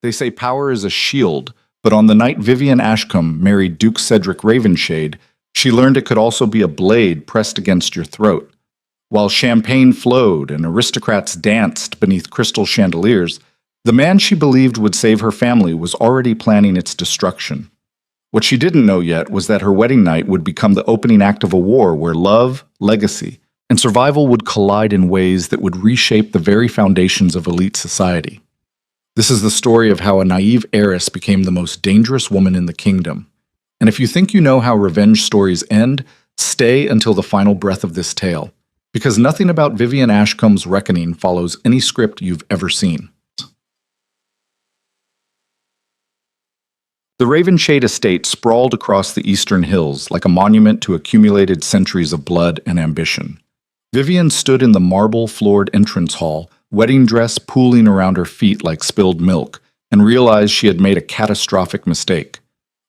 They say power is a shield, but on the night Vivian Ashcombe married Duke Cedric Ravenshade, she learned it could also be a blade pressed against your throat. While champagne flowed and aristocrats danced beneath crystal chandeliers, the man she believed would save her family was already planning its destruction. What she didn't know yet was that her wedding night would become the opening act of a war where love, legacy, and survival would collide in ways that would reshape the very foundations of elite society. This is the story of how a naive heiress became the most dangerous woman in the kingdom. And if you think you know how revenge stories end, stay until the final breath of this tale, because nothing about Vivian Ashcombe's reckoning follows any script you've ever seen. The Ravenshade estate sprawled across the eastern hills like a monument to accumulated centuries of blood and ambition. Vivian stood in the marble-floored entrance hall, wedding dress pooling around her feet like spilled milk, and realized she had made a catastrophic mistake.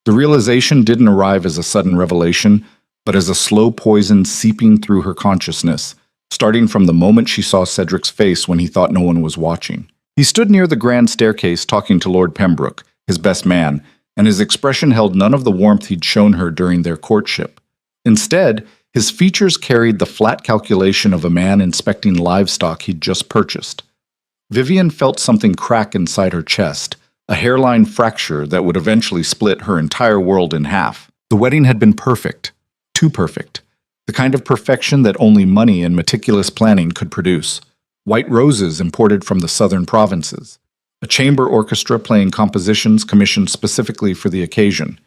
The realization didn't arrive as a sudden revelation, but as a slow poison seeping through her consciousness, starting from the moment she saw Cedric's face when he thought no one was watching. He stood near the grand staircase talking to Lord Pembroke, his best man, and his expression held none of the warmth he'd shown her during their courtship. Instead, his features carried the flat calculation of a man inspecting livestock he'd just purchased. Vivian felt something crack inside her chest, a hairline fracture that would eventually split her entire world in half. The wedding had been perfect. Too perfect. The kind of perfection that only money and meticulous planning could produce. White roses imported from the southern provinces. A chamber orchestra playing compositions commissioned specifically for the occasion.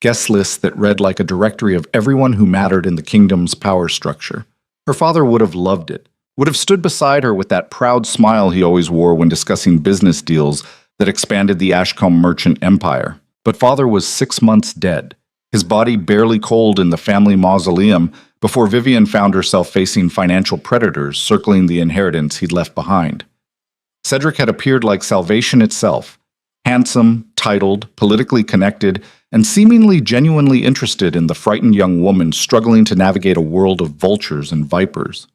Guest lists that read like a directory of everyone who mattered in the kingdom's power structure. Her father would have loved it, would have stood beside her with that proud smile he always wore when discussing business deals that expanded the Ashcombe merchant empire. But father was 6 months dead, his body barely cold in the family mausoleum before Vivian found herself facing financial predators circling the inheritance he'd left behind. Cedric had appeared like salvation itself, handsome, titled, politically connected, and seemingly genuinely interested in the frightened young woman struggling to navigate a world of vultures and vipers.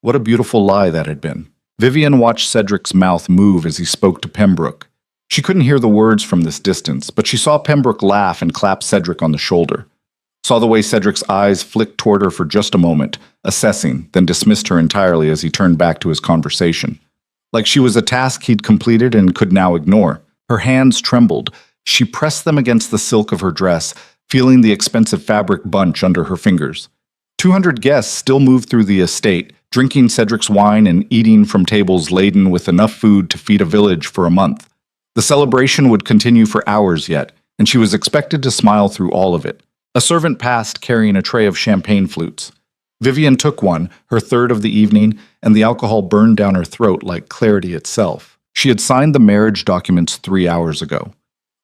What a beautiful lie that had been. Vivian watched Cedric's mouth move as he spoke to Pembroke. She couldn't hear the words from this distance, but she saw Pembroke laugh and clap Cedric on the shoulder. Saw the way Cedric's eyes flicked toward her for just a moment, assessing, then dismissed her entirely as he turned back to his conversation. Like she was a task he'd completed and could now ignore. Her hands trembled. She pressed them against the silk of her dress, feeling the expensive fabric bunch under her fingers. 200 guests still moved through the estate, drinking Cedric's wine and eating from tables laden with enough food to feed a village for a month. The celebration would continue for hours yet, and she was expected to smile through all of it. A servant passed carrying a tray of champagne flutes. Vivian took one, her third of the evening, and the alcohol burned down her throat like clarity itself. She had signed the marriage documents 3 hours ago.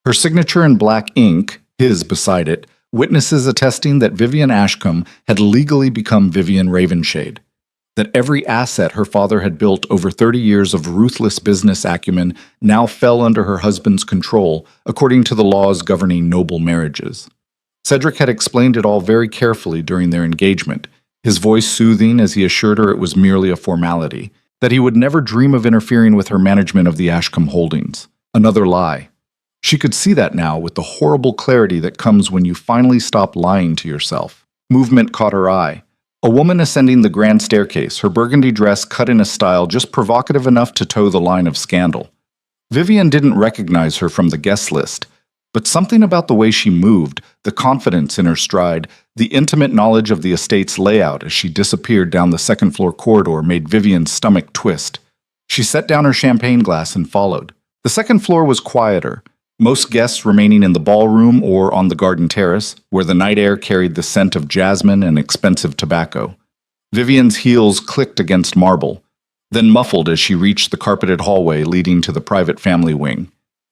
Her signature in black ink, his beside it, witnesses attesting that Vivian Ashcombe had legally become Vivian Ravenshade. That every asset her father had built over 30 years of ruthless business acumen now fell under her husband's control, according to the laws governing noble marriages. Cedric had explained it all very carefully during their engagement, his voice soothing as he assured her it was merely a formality, that he would never dream of interfering with her management of the Ashcombe holdings. Another lie. She could see that now with the horrible clarity that comes when you finally stop lying to yourself. Movement caught her eye. A woman ascending the grand staircase, her burgundy dress cut in a style just provocative enough to toe the line of scandal. Vivian didn't recognize her from the guest list, but something about the way she moved, the confidence in her stride, the intimate knowledge of the estate's layout as she disappeared down the second-floor corridor made Vivian's stomach twist. She set down her champagne glass and followed. The second floor was quieter, most guests remaining in the ballroom or on the garden terrace, where the night air carried the scent of jasmine and expensive tobacco. Vivian's heels clicked against marble, then muffled as she reached the carpeted hallway leading to the private family wing.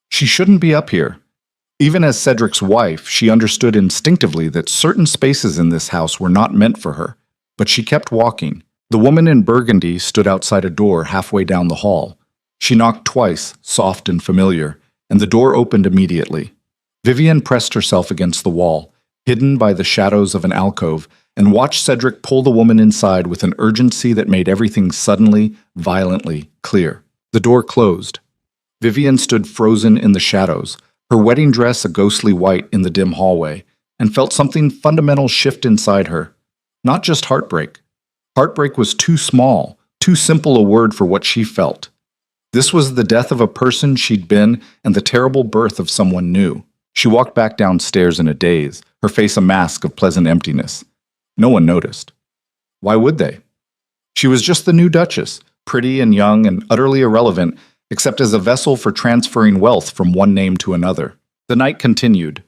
She shouldn't be up here. Even as Cedric's wife, she understood instinctively that certain spaces in this house were not meant for her, but she kept walking. The woman in burgundy stood outside a door halfway down the hall. She knocked twice, soft and familiar, and the door opened immediately. Vivian pressed herself against the wall, hidden by the shadows of an alcove, and watched Cedric pull the woman inside with an urgency that made everything suddenly, violently clear. The door closed. Vivian stood frozen in the shadows, her wedding dress a ghostly white in the dim hallway, and felt something fundamental shift inside her. Not just heartbreak. Heartbreak was too small, too simple a word for what she felt. This was the death of a person she'd been and the terrible birth of someone new. She walked back downstairs in a daze, her face a mask of pleasant emptiness. No one noticed. Why would they? She was just the new Duchess, pretty and young and utterly irrelevant, except as a vessel for transferring wealth from one name to another. The night continued.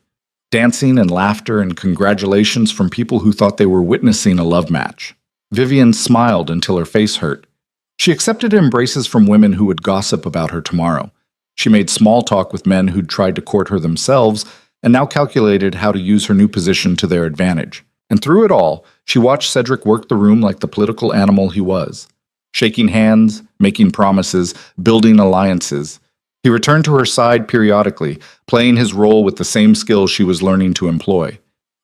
Dancing and laughter and congratulations from people who thought they were witnessing a love match. Vivian smiled until her face hurt. She accepted embraces from women who would gossip about her tomorrow. She made small talk with men who'd tried to court her themselves and now calculated how to use her new position to their advantage. And through it all, she watched Cedric work the room like the political animal he was. Shaking hands, making promises, building alliances. He returned to her side periodically, playing his role with the same skills she was learning to employ.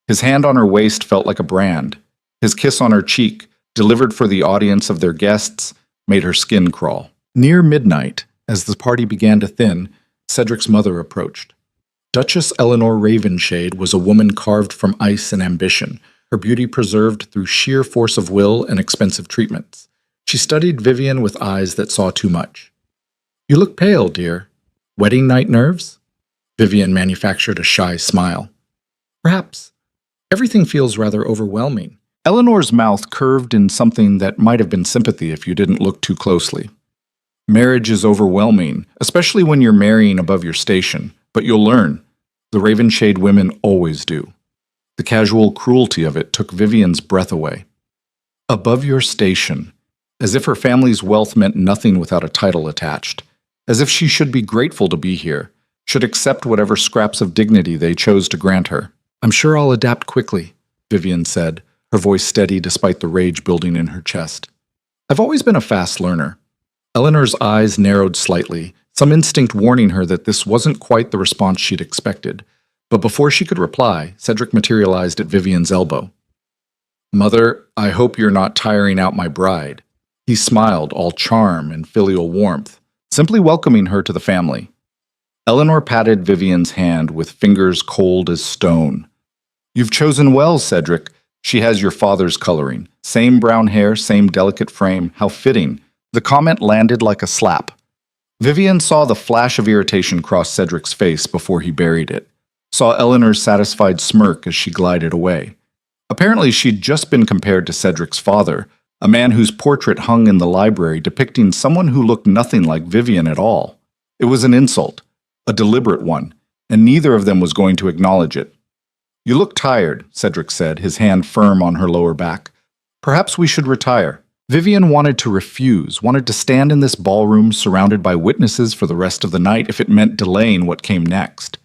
His hand on her waist felt like a brand. His kiss on her cheek, delivered for the audience of their guests, made her skin crawl. Near midnight, as the party began to thin, Cedric's mother approached. Duchess Eleanor Ravenshade was a woman carved from ice and ambition, her beauty preserved through sheer force of will and expensive treatments. She studied Vivian with eyes that saw too much. "You look pale, dear. Wedding night nerves?" Vivian manufactured a shy smile. "Perhaps. Everything feels rather overwhelming." Eleanor's mouth curved in something that might have been sympathy if you didn't look too closely. "Marriage is overwhelming, especially when you're marrying above your station, but you'll learn. The Ravenshade women always do." The casual cruelty of it took Vivian's breath away. Above your station. As if her family's wealth meant nothing without a title attached. As if she should be grateful to be here, should accept whatever scraps of dignity they chose to grant her. "I'm sure I'll adapt quickly," Vivian said, her voice steady despite the rage building in her chest. "I've always been a fast learner." Eleanor's eyes narrowed slightly, some instinct warning her that this wasn't quite the response she'd expected. But before she could reply, Cedric materialized at Vivian's elbow. "Mother, I hope you're not tiring out my bride." He smiled, all charm and filial warmth, simply welcoming her to the family. Eleanor patted Vivian's hand with fingers cold as stone. "You've chosen well, Cedric. She has your father's coloring. Same brown hair, same delicate frame. How fitting." The comment landed like a slap. Vivian saw the flash of irritation cross Cedric's face before he buried it. Saw Eleanor's satisfied smirk as she glided away. Apparently she'd just been compared to Cedric's father, a man whose portrait hung in the library depicting someone who looked nothing like Vivian at all. It was an insult, a deliberate one, and neither of them was going to acknowledge it. "You look tired," Cedric said, his hand firm on her lower back. "Perhaps we should retire." Vivian wanted to refuse, wanted to stand in this ballroom surrounded by witnesses for the rest of the night if it meant delaying what came next.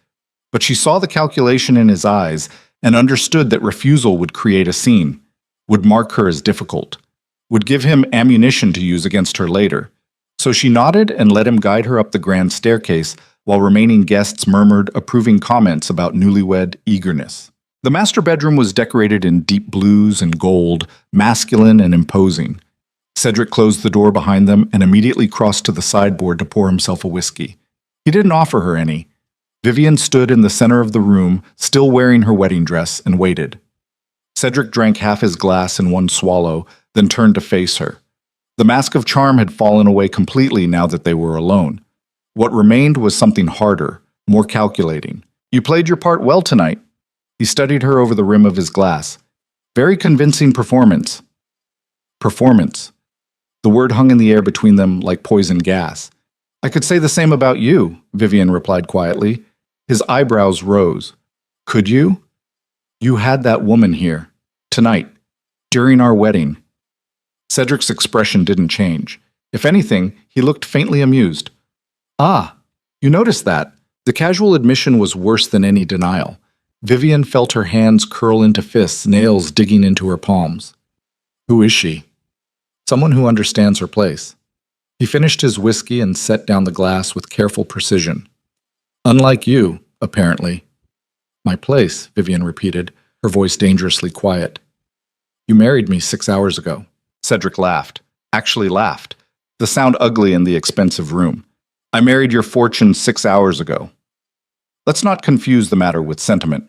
But she saw the calculation in his eyes and understood that refusal would create a scene, would mark her as difficult, would give him ammunition to use against her later. So she nodded and let him guide her up the grand staircase while remaining guests murmured approving comments about newlywed eagerness. The master bedroom was decorated in deep blues and gold, masculine and imposing. Cedric closed the door behind them and immediately crossed to the sideboard to pour himself a whiskey. He didn't offer her any. Vivian stood in the center of the room, still wearing her wedding dress, and waited. Cedric drank half his glass in one swallow, then turned to face her. The mask of charm had fallen away completely now that they were alone. What remained was something harder, more calculating. "You played your part well tonight." He studied her over the rim of his glass. "Very convincing performance." Performance. The word hung in the air between them like poison gas. "I could say the same about you," Vivian replied quietly. His eyebrows rose. "Could you?" "You had that woman here. Tonight. During our wedding." Cedric's expression didn't change. If anything, he looked faintly amused. "Ah, you noticed that." The casual admission was worse than any denial. Vivian felt her hands curl into fists, nails digging into her palms. "Who is she?" "Someone who understands her place." He finished his whiskey and set down the glass with careful precision. "Unlike you, apparently." "My place," Vivian repeated, her voice dangerously quiet. "You married me 6 hours ago." Cedric laughed. Actually laughed. The sound ugly in the expensive room. I married your fortune 6 hours ago. Let's not confuse the matter with sentiment.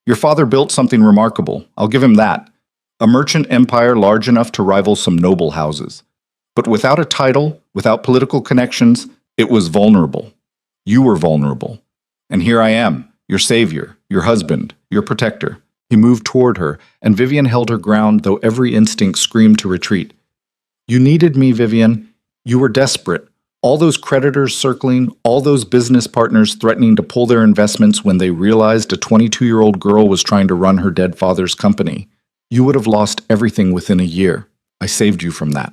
Your father built something remarkable, I'll give him that. A merchant empire large enough to rival some noble houses. But without a title, without political connections, it was vulnerable. You were vulnerable. And here I am, your savior, your husband, your protector. He moved toward her, and Vivian held her ground, though every instinct screamed to retreat. You needed me, Vivian. You were desperate. All those creditors circling, all those business partners threatening to pull their investments when they realized a 22-year-old girl was trying to run her dead father's company. You would have lost everything within a year. I saved you from that.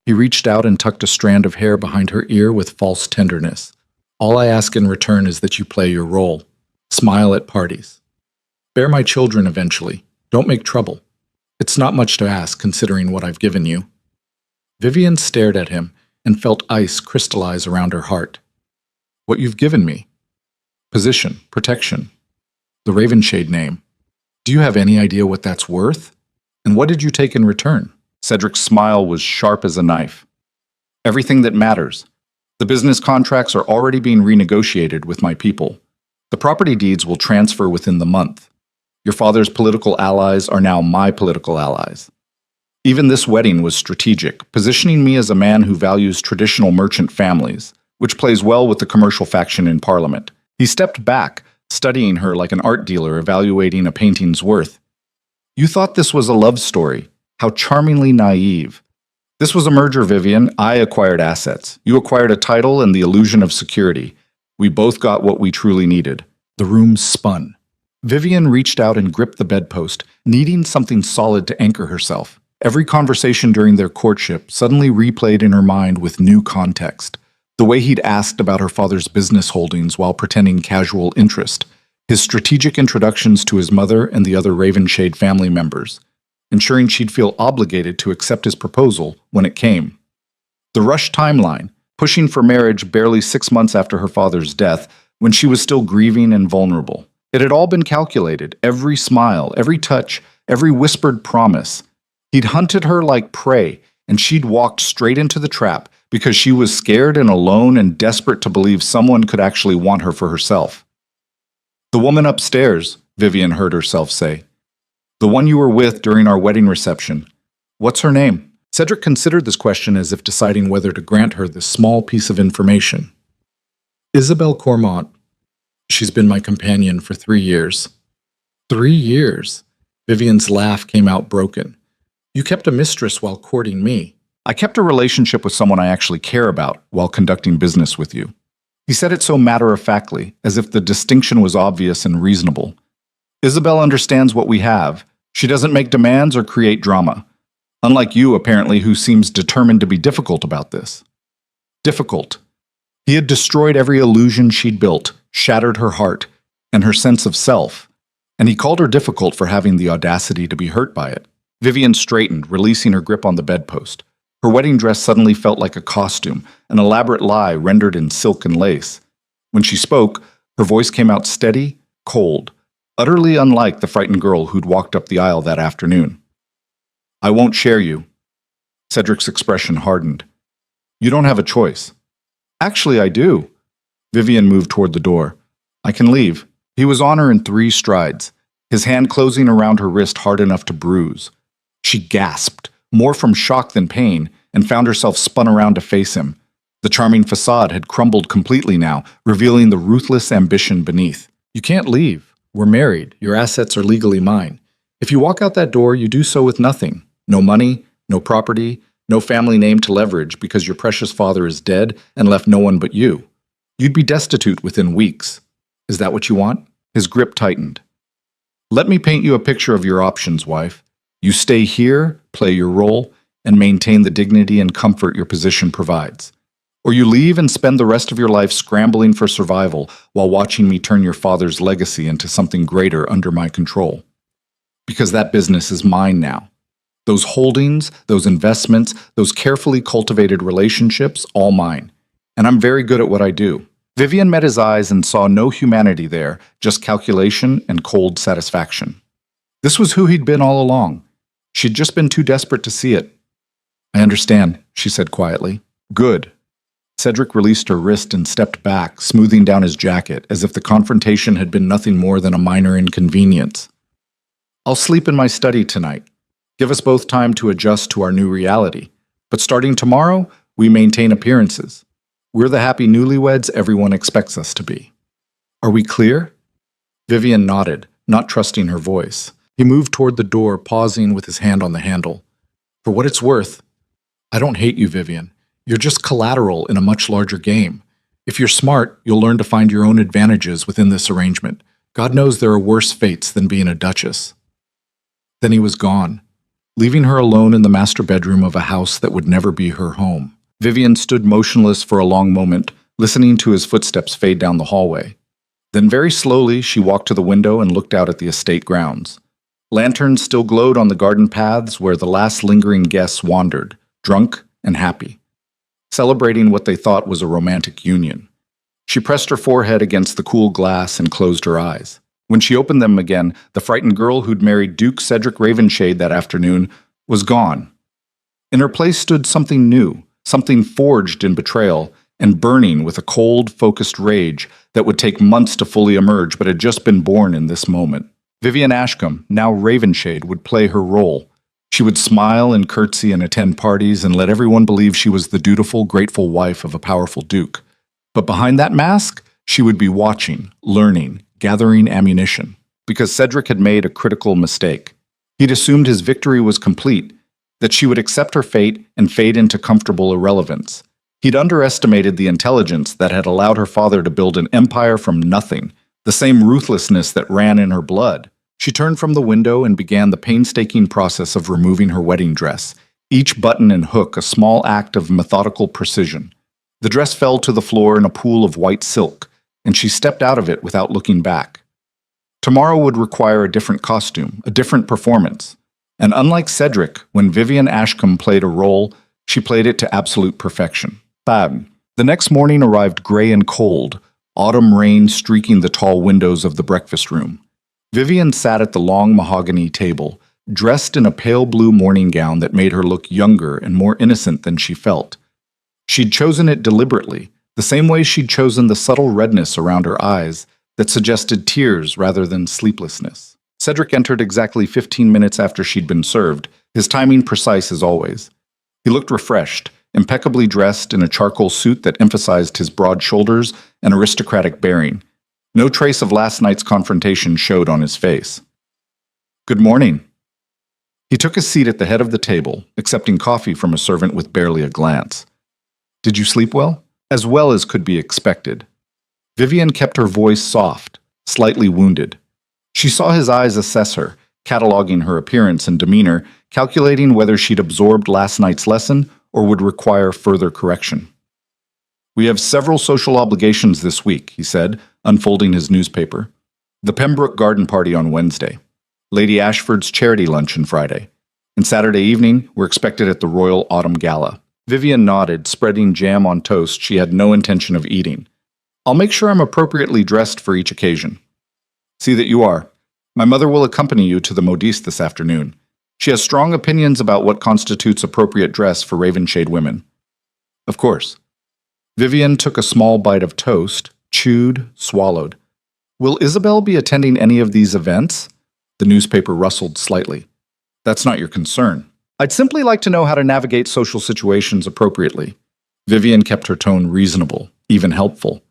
He reached out and tucked a strand of hair behind her ear with false tenderness. All I ask in return is that you play your role. Smile at parties. Bear my children eventually. Don't make trouble. It's not much to ask considering what I've given you. Vivian stared at him and felt ice crystallize around her heart. What you've given me. Position, protection. The Ravenshade name. Do you have any idea what that's worth? And what did you take in return? Cedric's smile was sharp as a knife. Everything that matters. The business contracts are already being renegotiated with my people. The property deeds will transfer within the month. Your father's political allies are now my political allies. Even this wedding was strategic, positioning me as a man who values traditional merchant families, which plays well with the commercial faction in Parliament. He stepped back, studying her like an art dealer evaluating a painting's worth. You thought this was a love story. How charmingly naive. This was a merger, Vivian. I acquired assets. You acquired a title and the illusion of security. We both got what we truly needed. The room spun. Vivian reached out and gripped the bedpost, needing something solid to anchor herself. Every conversation during their courtship suddenly replayed in her mind with new context. The way he'd asked about her father's business holdings while pretending casual interest. His strategic introductions to his mother and the other Ravenshade family members. Ensuring she'd feel obligated to accept his proposal when it came. The rushed timeline, pushing for marriage barely 6 months after her father's death, when she was still grieving and vulnerable. It had all been calculated, every smile, every touch, every whispered promise. He'd hunted her like prey, and she'd walked straight into the trap because she was scared and alone and desperate to believe someone could actually want her for herself. The woman upstairs, Vivian heard herself say. The one you were with during our wedding reception. What's her name? Cedric considered this question as if deciding whether to grant her this small piece of information. Isabel Cormont. She's been my companion for 3 years. 3 years? Vivian's laugh came out broken. You kept a mistress while courting me. I kept a relationship with someone I actually care about while conducting business with you. He said it so matter-of-factly, as if the distinction was obvious and reasonable. Isabel understands what we have. She doesn't make demands or create drama. Unlike you, apparently, who seems determined to be difficult about this. Difficult. He had destroyed every illusion she'd built, shattered her heart, and her sense of self, and he called her difficult for having the audacity to be hurt by it. Vivian straightened, releasing her grip on the bedpost. Her wedding dress suddenly felt like a costume, an elaborate lie rendered in silk and lace. When she spoke, her voice came out steady, cold, utterly unlike the frightened girl who'd walked up the aisle that afternoon. I won't share you. Cedric's expression hardened. You don't have a choice. Actually, I do. Vivian moved toward the door. I can leave. He was on her in 3 strides, his hand closing around her wrist hard enough to bruise. She gasped, more from shock than pain, and found herself spun around to face him. The charming facade had crumbled completely now, revealing the ruthless ambition beneath. You can't leave. We're married. Your assets are legally mine. If you walk out that door, you do so with nothing. No money, no property, no family name to leverage because your precious father is dead and left no one but you. You'd be destitute within weeks. Is that what you want? His grip tightened. Let me paint you a picture of your options, wife. You stay here, play your role, and maintain the dignity and comfort your position provides. Or you leave and spend the rest of your life scrambling for survival while watching me turn your father's legacy into something greater under my control. Because that business is mine now. Those holdings, those investments, those carefully cultivated relationships, all mine. And I'm very good at what I do. Vivian met his eyes and saw no humanity there, just calculation and cold satisfaction. This was who he'd been all along. She'd just been too desperate to see it. I understand, she said quietly. Good. Cedric released her wrist and stepped back, smoothing down his jacket, as if the confrontation had been nothing more than a minor inconvenience. I'll sleep in my study tonight. Give us both time to adjust to our new reality. But starting tomorrow, we maintain appearances. We're the happy newlyweds everyone expects us to be. Are we clear? Vivian nodded, not trusting her voice. He moved toward the door, pausing with his hand on the handle. For what it's worth, I don't hate you, Vivian. You're just collateral in a much larger game. If you're smart, you'll learn to find your own advantages within this arrangement. God knows there are worse fates than being a duchess. Then he was gone, leaving her alone in the master bedroom of a house that would never be her home. Vivian stood motionless for a long moment, listening to his footsteps fade down the hallway. Then very slowly, she walked to the window and looked out at the estate grounds. Lanterns still glowed on the garden paths where the last lingering guests wandered, drunk and happy, celebrating what they thought was a romantic union. She pressed her forehead against the cool glass and closed her eyes. When she opened them again, the frightened girl who'd married Duke Cedric Ravenshade that afternoon was gone. In her place stood something new, something forged in betrayal and burning with a cold, focused rage that would take months to fully emerge but had just been born in this moment. Vivian Ashcombe, now Ravenshade, would play her role. She would smile and curtsy and attend parties and let everyone believe she was the dutiful, grateful wife of a powerful duke. But behind that mask, she would be watching, learning, gathering ammunition. Because Cedric had made a critical mistake. He'd assumed his victory was complete, that she would accept her fate and fade into comfortable irrelevance. He'd underestimated the intelligence that had allowed her father to build an empire from nothing, the same ruthlessness that ran in her blood. She turned from the window and began the painstaking process of removing her wedding dress, each button and hook a small act of methodical precision. The dress fell to the floor in a pool of white silk, and she stepped out of it without looking back. Tomorrow would require a different costume, a different performance. And unlike Cedric, when Vivian Ashcombe played a role, she played it to absolute perfection. Bam. The next morning arrived gray and cold, autumn rain streaking the tall windows of the breakfast room. Vivian sat at the long mahogany table, dressed in a pale blue morning gown that made her look younger and more innocent than she felt. She'd chosen it deliberately, the same way she'd chosen the subtle redness around her eyes that suggested tears rather than sleeplessness. Cedric entered exactly 15 minutes after she'd been served, his timing precise as always. He looked refreshed, impeccably dressed in a charcoal suit that emphasized his broad shoulders and aristocratic bearing. No trace of last night's confrontation showed on his face. "Good morning." He took a seat at the head of the table, accepting coffee from a servant with barely a glance. "Did you sleep well?" "As well as could be expected." Vivian kept her voice soft, slightly wounded. She saw his eyes assess her, cataloging her appearance and demeanor, calculating whether she'd absorbed last night's lesson or would require further correction. "We have several social obligations this week," he said, unfolding his newspaper. "The Pembroke garden party on Wednesday, Lady Ashford's charity luncheon Friday, and Saturday evening we're expected at the Royal Autumn Gala." Vivian nodded, spreading jam on toast she had no intention of eating. "I'll make sure I'm appropriately dressed for each occasion." "See that you are. My mother will accompany you to the modiste this afternoon. She has strong opinions about what constitutes appropriate dress for Ravenshade women." "Of course." Vivian took a small bite of toast, chewed, swallowed. "Will Isabel be attending any of these events?" The newspaper rustled slightly. "That's not your concern. I'd simply like to know how to navigate social situations appropriately." Vivian kept her tone reasonable, even helpful.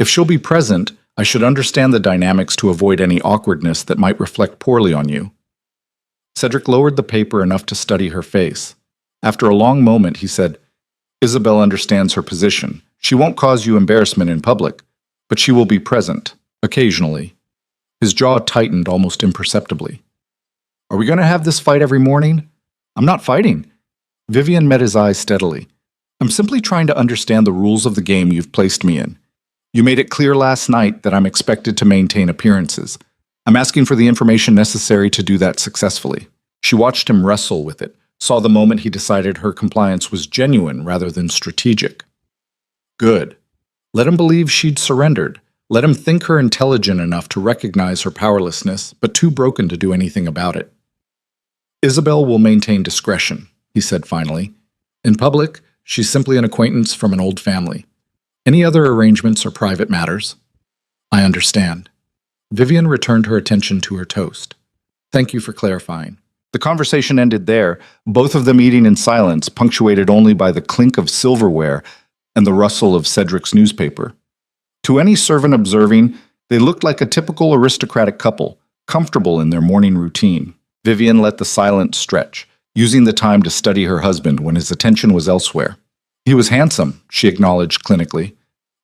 "If she'll be present, I should understand the dynamics to avoid any awkwardness that might reflect poorly on you." Cedric lowered the paper enough to study her face. After a long moment, he said, "Isabel understands her position. She won't cause you embarrassment in public, but she will be present, occasionally." His jaw tightened almost imperceptibly. "Are we going to have this fight every morning?" "I'm not fighting." Vivian met his eyes steadily. "I'm simply trying to understand the rules of the game you've placed me in. You made it clear last night that I'm expected to maintain appearances. I'm asking for the information necessary to do that successfully." She watched him wrestle with it, saw the moment he decided her compliance was genuine rather than strategic. Good. Let him believe she'd surrendered. Let him think her intelligent enough to recognize her powerlessness, but too broken to do anything about it. "Isabel will maintain discretion," he said finally. "In public, She's simply an acquaintance from an old family. Any other arrangements are private matters. I understand. Vivian returned her attention to her toast. Thank you for clarifying. The conversation ended there, both of them eating in silence, punctuated only by the clink of silverware and the rustle of Cedric's newspaper. To any servant observing, they looked like a typical aristocratic couple, comfortable in their morning routine. Vivian let the silence stretch, using the time to study her husband when his attention was elsewhere. He was handsome, she acknowledged clinically.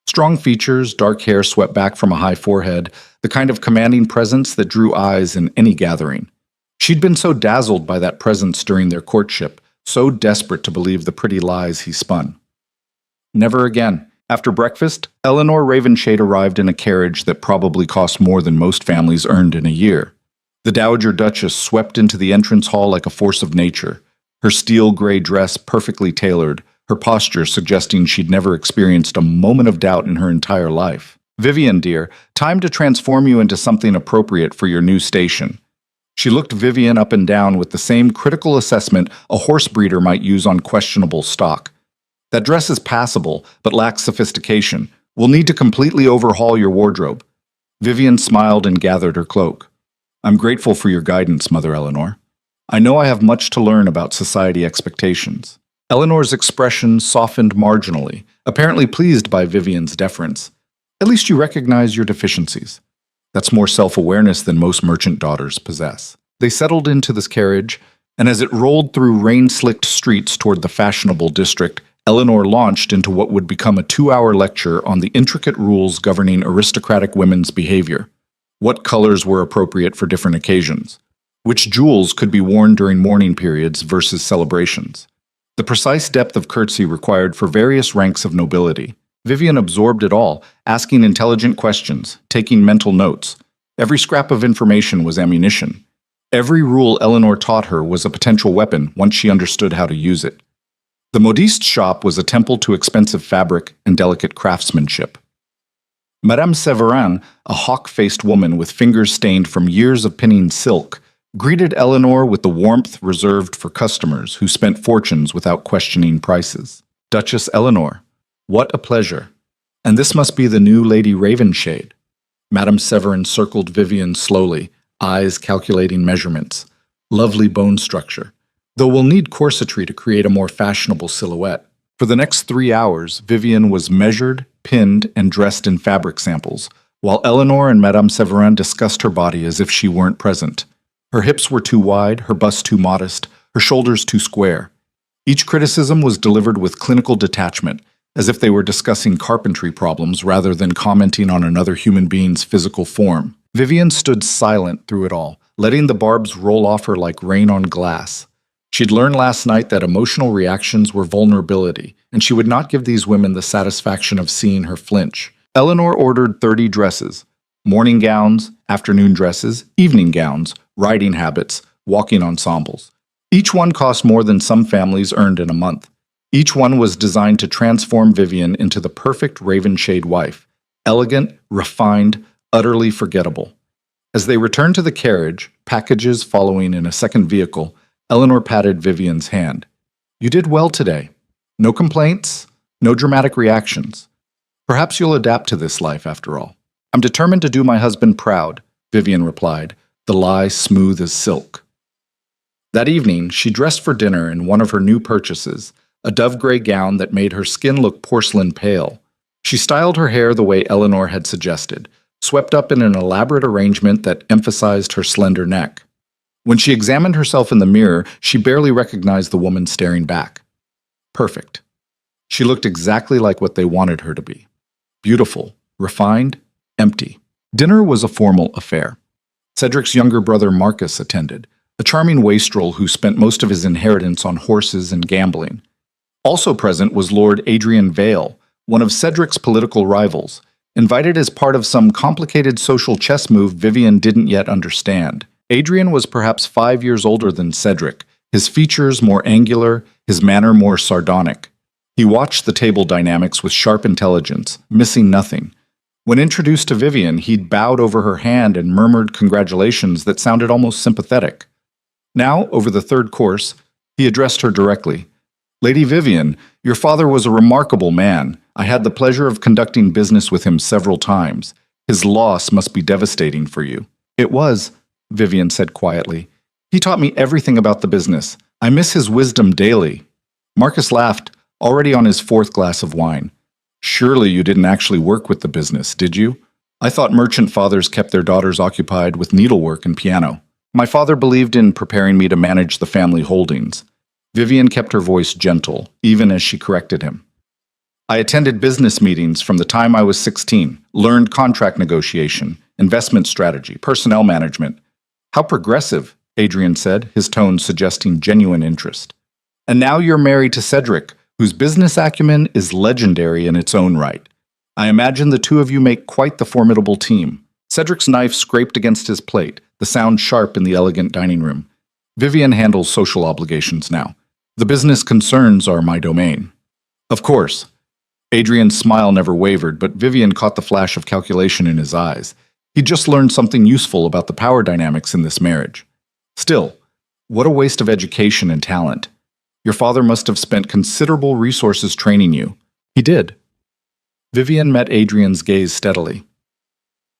Strong features, dark hair swept back from a high forehead, the kind of commanding presence that drew eyes in any gathering. She'd been so dazzled by that presence during their courtship, so desperate to believe the pretty lies he spun. Never again. After breakfast, Eleanor Ravenshade arrived in a carriage that probably cost more than most families earned in a year. The Dowager Duchess swept into the entrance hall like a force of nature, her steel gray dress perfectly tailored, her posture suggesting she'd never experienced a moment of doubt in her entire life. Vivian, dear, time to transform you into something appropriate for your new station. She looked Vivian up and down with the same critical assessment a horse breeder might use on questionable stock. That dress is passable, but lacks sophistication. We'll need to completely overhaul your wardrobe. Vivian smiled and gathered her cloak. I'm grateful for your guidance, Mother Eleanor. I know I have much to learn about society expectations. Eleanor's expression softened marginally, apparently pleased by Vivian's deference. At least you recognize your deficiencies. That's more self-awareness than most merchant daughters possess. They settled into this carriage, and as it rolled through rain-slicked streets toward the fashionable district, Eleanor launched into what would become a 2-hour lecture on the intricate rules governing aristocratic women's behavior. What colors were appropriate for different occasions? Which jewels could be worn during mourning periods versus celebrations? The precise depth of curtsy required for various ranks of nobility. Vivian absorbed it all, asking intelligent questions, taking mental notes. Every scrap of information was ammunition. Every rule Eleanor taught her was a potential weapon once she understood how to use it. The modiste shop was a temple to expensive fabric and delicate craftsmanship. Madame Severin, a hawk-faced woman with fingers stained from years of pinning silk, greeted Eleanor with the warmth reserved for customers who spent fortunes without questioning prices. Duchess Eleanor, what a pleasure. And this must be the new Lady Ravenshade. Madame Severin circled Vivian slowly, eyes calculating measurements. Lovely bone structure, though we'll need corsetry to create a more fashionable silhouette. For the next 3 hours, Vivian was measured, pinned, and dressed in fabric samples, while Eleanor and Madame Severin discussed her body as if she weren't present. Her hips were too wide, her bust too modest, her shoulders too square. Each criticism was delivered with clinical detachment, as if they were discussing carpentry problems rather than commenting on another human being's physical form. Vivian stood silent through it all, letting the barbs roll off her like rain on glass. She'd learned last night that emotional reactions were vulnerability, and she would not give these women the satisfaction of seeing her flinch. Eleanor ordered 30 dresses: morning gowns, afternoon dresses, evening gowns, riding habits, walking ensembles. Each one cost more than some families earned in a month. Each one was designed to transform Vivian into the perfect Ravenshade wife, elegant, refined, utterly forgettable. As they returned to the carriage, packages following in a second vehicle, Eleanor patted Vivian's hand. You did well today. No complaints, no dramatic reactions. Perhaps you'll adapt to this life after all. I'm determined to do my husband proud, Vivian replied, the lie smooth as silk. That evening, she dressed for dinner in one of her new purchases, a dove-gray gown that made her skin look porcelain pale. She styled her hair the way Eleanor had suggested, swept up in an elaborate arrangement that emphasized her slender neck. When she examined herself in the mirror, she barely recognized the woman staring back. Perfect. She looked exactly like what they wanted her to be. Beautiful, refined, empty. Dinner was a formal affair. Cedric's younger brother Marcus attended, a charming wastrel who spent most of his inheritance on horses and gambling. Also present was Lord Adrian Vale, one of Cedric's political rivals, invited as part of some complicated social chess move Vivian didn't yet understand. Adrian was perhaps 5 years older than Cedric, his features more angular, his manner more sardonic. He watched the table dynamics with sharp intelligence, missing nothing. When introduced to Vivian, he'd bowed over her hand and murmured congratulations that sounded almost sympathetic. Now, over the third course, he addressed her directly. Lady Vivian, your father was a remarkable man. I had the pleasure of conducting business with him several times. His loss must be devastating for you. It was, Vivian said quietly. He taught me everything about the business. I miss his wisdom daily. Marcus laughed, already on his fourth glass of wine. Surely you didn't actually work with the business, did you? I thought merchant fathers kept their daughters occupied with needlework and piano. My father believed in preparing me to manage the family holdings. Vivian kept her voice gentle, even as she corrected him. I attended business meetings from the time I was 16, learned contract negotiation, investment strategy, personnel management. How progressive, Adrian said, his tone suggesting genuine interest. And now you're married to Cedric, whose business acumen is legendary in its own right. I imagine the two of you make quite the formidable team. Cedric's knife scraped against his plate, the sound sharp in the elegant dining room. Vivian handles social obligations now. The business concerns are my domain. Of course. Adrian's smile never wavered, but Vivian caught the flash of calculation in his eyes. He'd just learned something useful about the power dynamics in this marriage. Still, what a waste of education and talent. Your father must have spent considerable resources training you. He did. Vivian met Adrian's gaze steadily.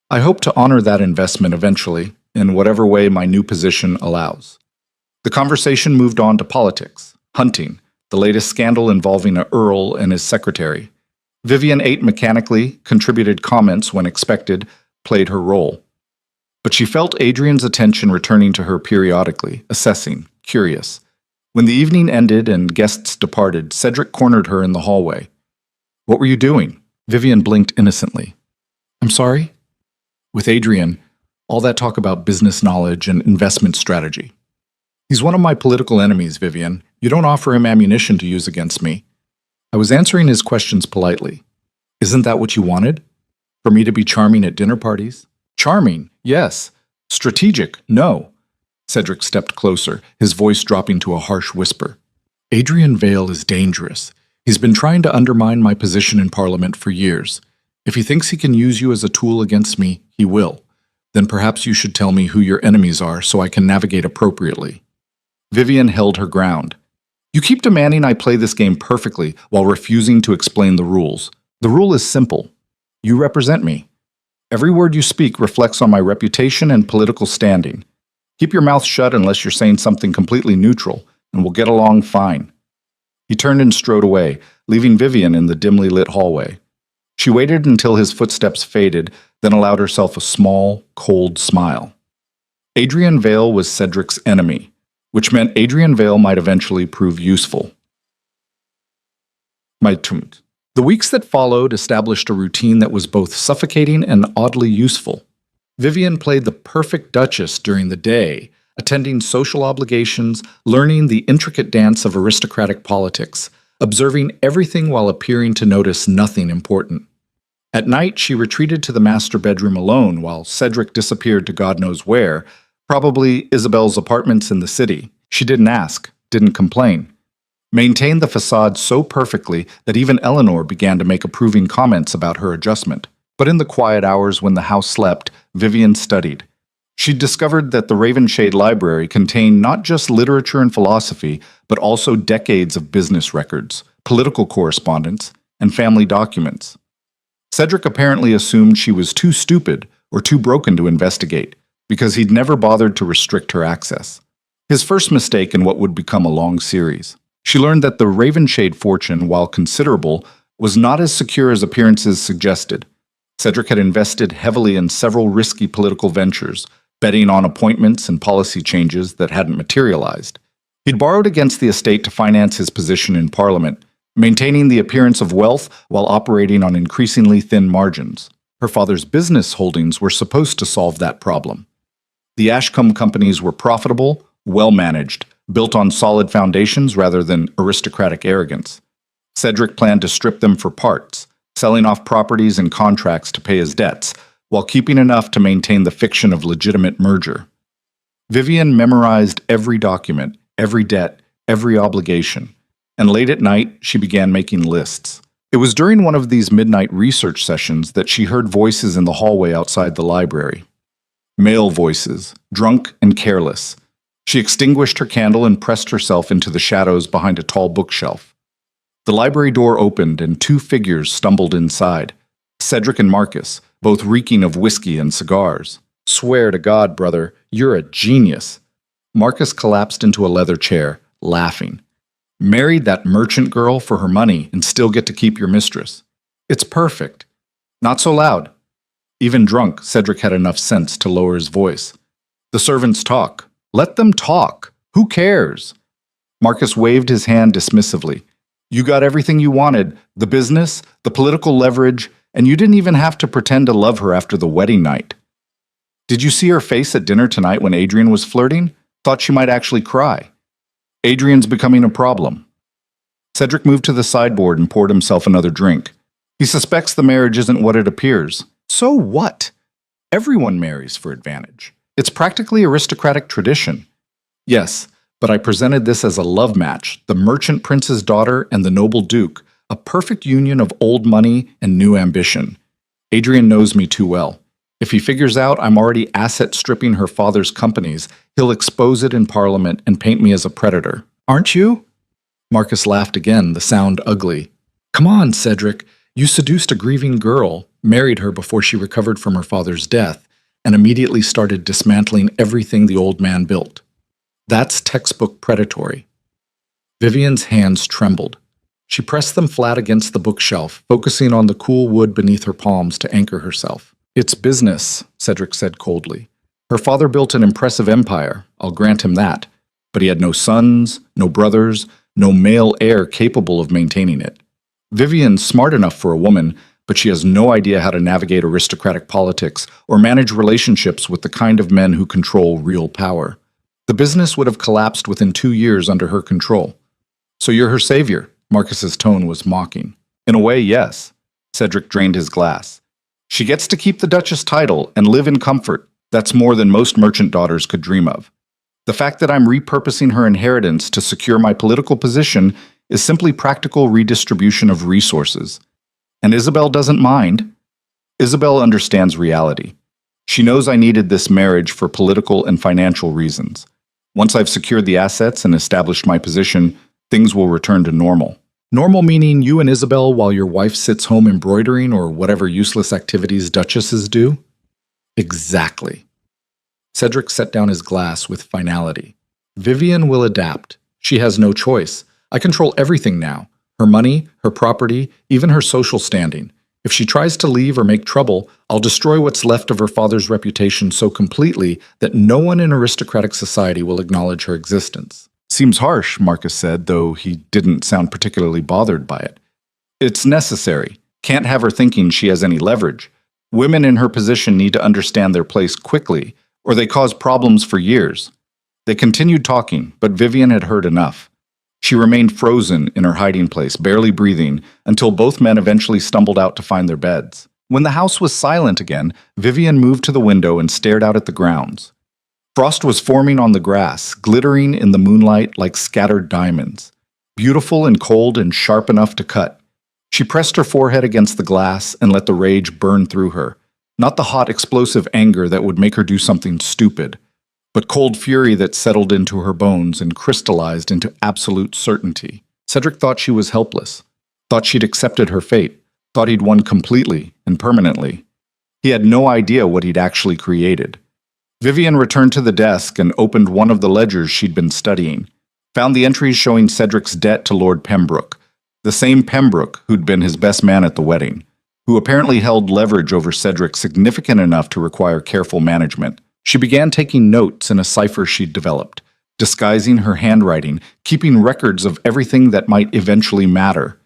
I hope to honor that investment eventually, in whatever way my new position allows. The conversation moved on to politics, hunting, the latest scandal involving an earl and his secretary. Vivian ate mechanically, contributed comments when expected, played her role. But she felt Adrian's attention returning to her periodically, assessing, curious. When the evening ended and guests departed, Cedric cornered her in the hallway. What were you doing? Vivian blinked innocently. I'm sorry? With Adrian, all that talk about business knowledge and investment strategy. He's one of my political enemies, Vivian. You don't offer him ammunition to use against me. I was answering his questions politely. Isn't that what you wanted? For me to be charming at dinner parties? Charming, yes. Strategic, no. Cedric stepped closer, his voice dropping to a harsh whisper. Adrian Vale is dangerous. He's been trying to undermine my position in Parliament for years. If he thinks he can use you as a tool against me, he will. Then perhaps you should tell me who your enemies are so I can navigate appropriately. Vivian held her ground. You keep demanding I play this game perfectly while refusing to explain the rules. The rule is simple. You represent me. Every word you speak reflects on my reputation and political standing. Keep your mouth shut unless you're saying something completely neutral, and we'll get along fine. He turned and strode away, leaving Vivian in the dimly lit hallway. She waited until his footsteps faded, then allowed herself a small, cold smile. Adrian Vale was Cedric's enemy, which meant Adrian Vale might eventually prove useful. The weeks that followed established a routine that was both suffocating and oddly useful. Vivian played the perfect Duchess during the day, attending social obligations, learning the intricate dance of aristocratic politics, observing everything while appearing to notice nothing important. At night, she retreated to the master bedroom alone while Cedric disappeared to God knows where, probably Isabel's apartments in the city. She didn't ask, didn't complain. Maintained the facade so perfectly that even Eleanor began to make approving comments about her adjustment. But in the quiet hours when the house slept, Vivian studied. She discovered that the Ravenshade Library contained not just literature and philosophy, but also decades of business records, political correspondence, and family documents. Cedric apparently assumed she was too stupid or too broken to investigate, because he'd never bothered to restrict her access. His first mistake in what would become a long series. She learned that the Ravenshade fortune, while considerable, was not as secure as appearances suggested. Cedric had invested heavily in several risky political ventures, betting on appointments and policy changes that hadn't materialized. He'd borrowed against the estate to finance his position in Parliament, maintaining the appearance of wealth while operating on increasingly thin margins. Her father's business holdings were supposed to solve that problem. The Ashcombe companies were profitable, well-managed, built on solid foundations rather than aristocratic arrogance. Cedric planned to strip them for parts, selling off properties and contracts to pay his debts, while keeping enough to maintain the fiction of legitimate merger. Vivian memorized every document, every debt, every obligation, and late at night she began making lists. It was during one of these midnight research sessions that she heard voices in the hallway outside the library. Male voices, drunk and careless. She extinguished her candle and pressed herself into the shadows behind a tall bookshelf. The library door opened and two figures stumbled inside. Cedric and Marcus, both reeking of whiskey and cigars. "Swear to God, brother, you're a genius." Marcus collapsed into a leather chair, laughing. "Married that merchant girl for her money and still get to keep your mistress. It's perfect." "Not so loud." Even drunk, Cedric had enough sense to lower his voice. "The servants talk. Let them talk. Who cares?" Marcus waved his hand dismissively. "You got everything you wanted, the business, the political leverage, and you didn't even have to pretend to love her after the wedding night. Did you see her face at dinner tonight when Adrian was flirting? Thought she might actually cry. Adrian's becoming a problem." Cedric moved to the sideboard and poured himself another drink. He suspects the marriage isn't what it appears. So what? Everyone marries for advantage. It's practically aristocratic tradition. Yes, but I presented this as a love match, the merchant prince's daughter and the noble duke, a perfect union of old money and new ambition. Adrian knows me too well. If he figures out I'm already asset-stripping her father's companies, he'll expose it in Parliament and paint me as a predator. Aren't you? Marcus laughed again, the sound ugly. Come on, Cedric. You seduced a grieving girl, married her before she recovered from her father's death, and immediately started dismantling everything the old man built. That's textbook predatory. Vivian's hands trembled. She pressed them flat against the bookshelf, focusing on the cool wood beneath her palms to anchor herself. It's business, Cedric said coldly. Her father built an impressive empire, I'll grant him that, but he had no sons, no brothers, no male heir capable of maintaining it. Vivian's smart enough for a woman, but she has no idea how to navigate aristocratic politics or manage relationships with the kind of men who control real power. The business would have collapsed within 2 years under her control. So you're her savior, Marcus's tone was mocking. In a way, yes. Cedric drained his glass. She gets to keep the Duchess title and live in comfort. That's more than most merchant daughters could dream of. The fact that I'm repurposing her inheritance to secure my political position is simply practical redistribution of resources. And Isabel doesn't mind. Isabel understands reality. She knows I needed this marriage for political and financial reasons. Once I've secured the assets and established my position, things will return to normal. Normal meaning you and Isabel while your wife sits home embroidering or whatever useless activities duchesses do? Exactly. Cedric set down his glass with finality. Vivian will adapt. She has no choice. I control everything now. Her money, her property, even her social standing. If she tries to leave or make trouble, I'll destroy what's left of her father's reputation so completely that no one in aristocratic society will acknowledge her existence. Seems harsh, Marcus said, though he didn't sound particularly bothered by it. It's necessary. Can't have her thinking she has any leverage. Women in her position need to understand their place quickly, or they cause problems for years. They continued talking, but Vivian had heard enough. She remained frozen in her hiding place, barely breathing, until both men eventually stumbled out to find their beds. When the house was silent again, Vivian moved to the window and stared out at the grounds. Frost was forming on the grass, glittering in the moonlight like scattered diamonds. Beautiful and cold and sharp enough to cut. She pressed her forehead against the glass and let the rage burn through her. Not the hot, explosive anger that would make her do something stupid, but cold fury that settled into her bones and crystallized into absolute certainty. Cedric thought she was helpless, thought she'd accepted her fate, thought he'd won completely and permanently. He had no idea what he'd actually created. Vivian returned to the desk and opened one of the ledgers she'd been studying, found the entries showing Cedric's debt to Lord Pembroke, the same Pembroke who'd been his best man at the wedding, who apparently held leverage over Cedric significant enough to require careful management. She began taking notes in a cipher she'd developed, disguising her handwriting, keeping records of everything that might eventually matter.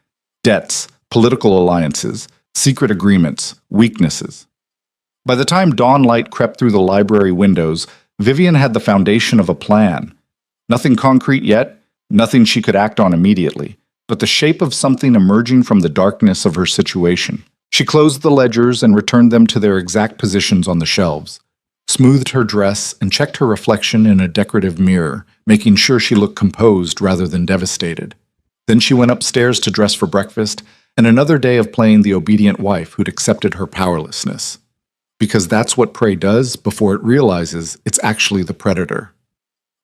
Debts, political alliances, secret agreements, weaknesses. By the time dawn light crept through the library windows, Vivian had the foundation of a plan. Nothing concrete yet, nothing she could act on immediately, but the shape of something emerging from the darkness of her situation. She closed the ledgers and returned them to their exact positions on the shelves, smoothed her dress, and checked her reflection in a decorative mirror, making sure she looked composed rather than devastated. Then she went upstairs to dress for breakfast, and another day of playing the obedient wife who'd accepted her powerlessness. Because that's what prey does before it realizes it's actually the predator.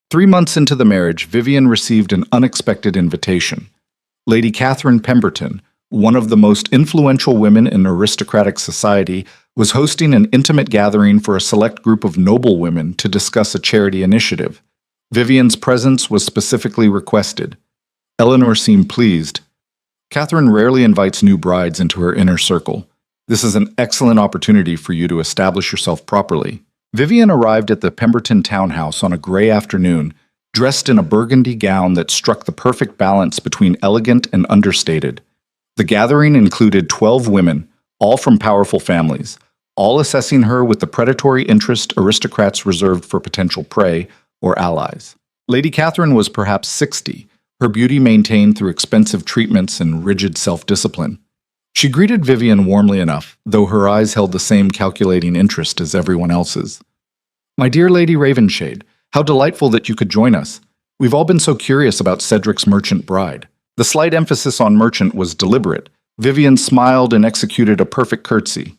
3 months into the marriage, Vivian received an unexpected invitation. Lady Catherine Pemberton, one of the most influential women in aristocratic society, was hosting an intimate gathering for a select group of noble women to discuss a charity initiative. Vivian's presence was specifically requested. Eleanor seemed pleased. Catherine rarely invites new brides into her inner circle. This is an excellent opportunity for you to establish yourself properly. Vivian arrived at the Pemberton townhouse on a gray afternoon, dressed in a burgundy gown that struck the perfect balance between elegant and understated. The gathering included 12 women, all from powerful families, all assessing her with the predatory interest aristocrats reserved for potential prey or allies. Lady Catherine was perhaps 60, her beauty maintained through expensive treatments and rigid self-discipline. She greeted Vivian warmly enough, though her eyes held the same calculating interest as everyone else's. "My dear Lady Ravenshade, how delightful that you could join us. We've all been so curious about Cedric's merchant bride." The slight emphasis on merchant was deliberate. Vivian smiled and executed a perfect curtsy.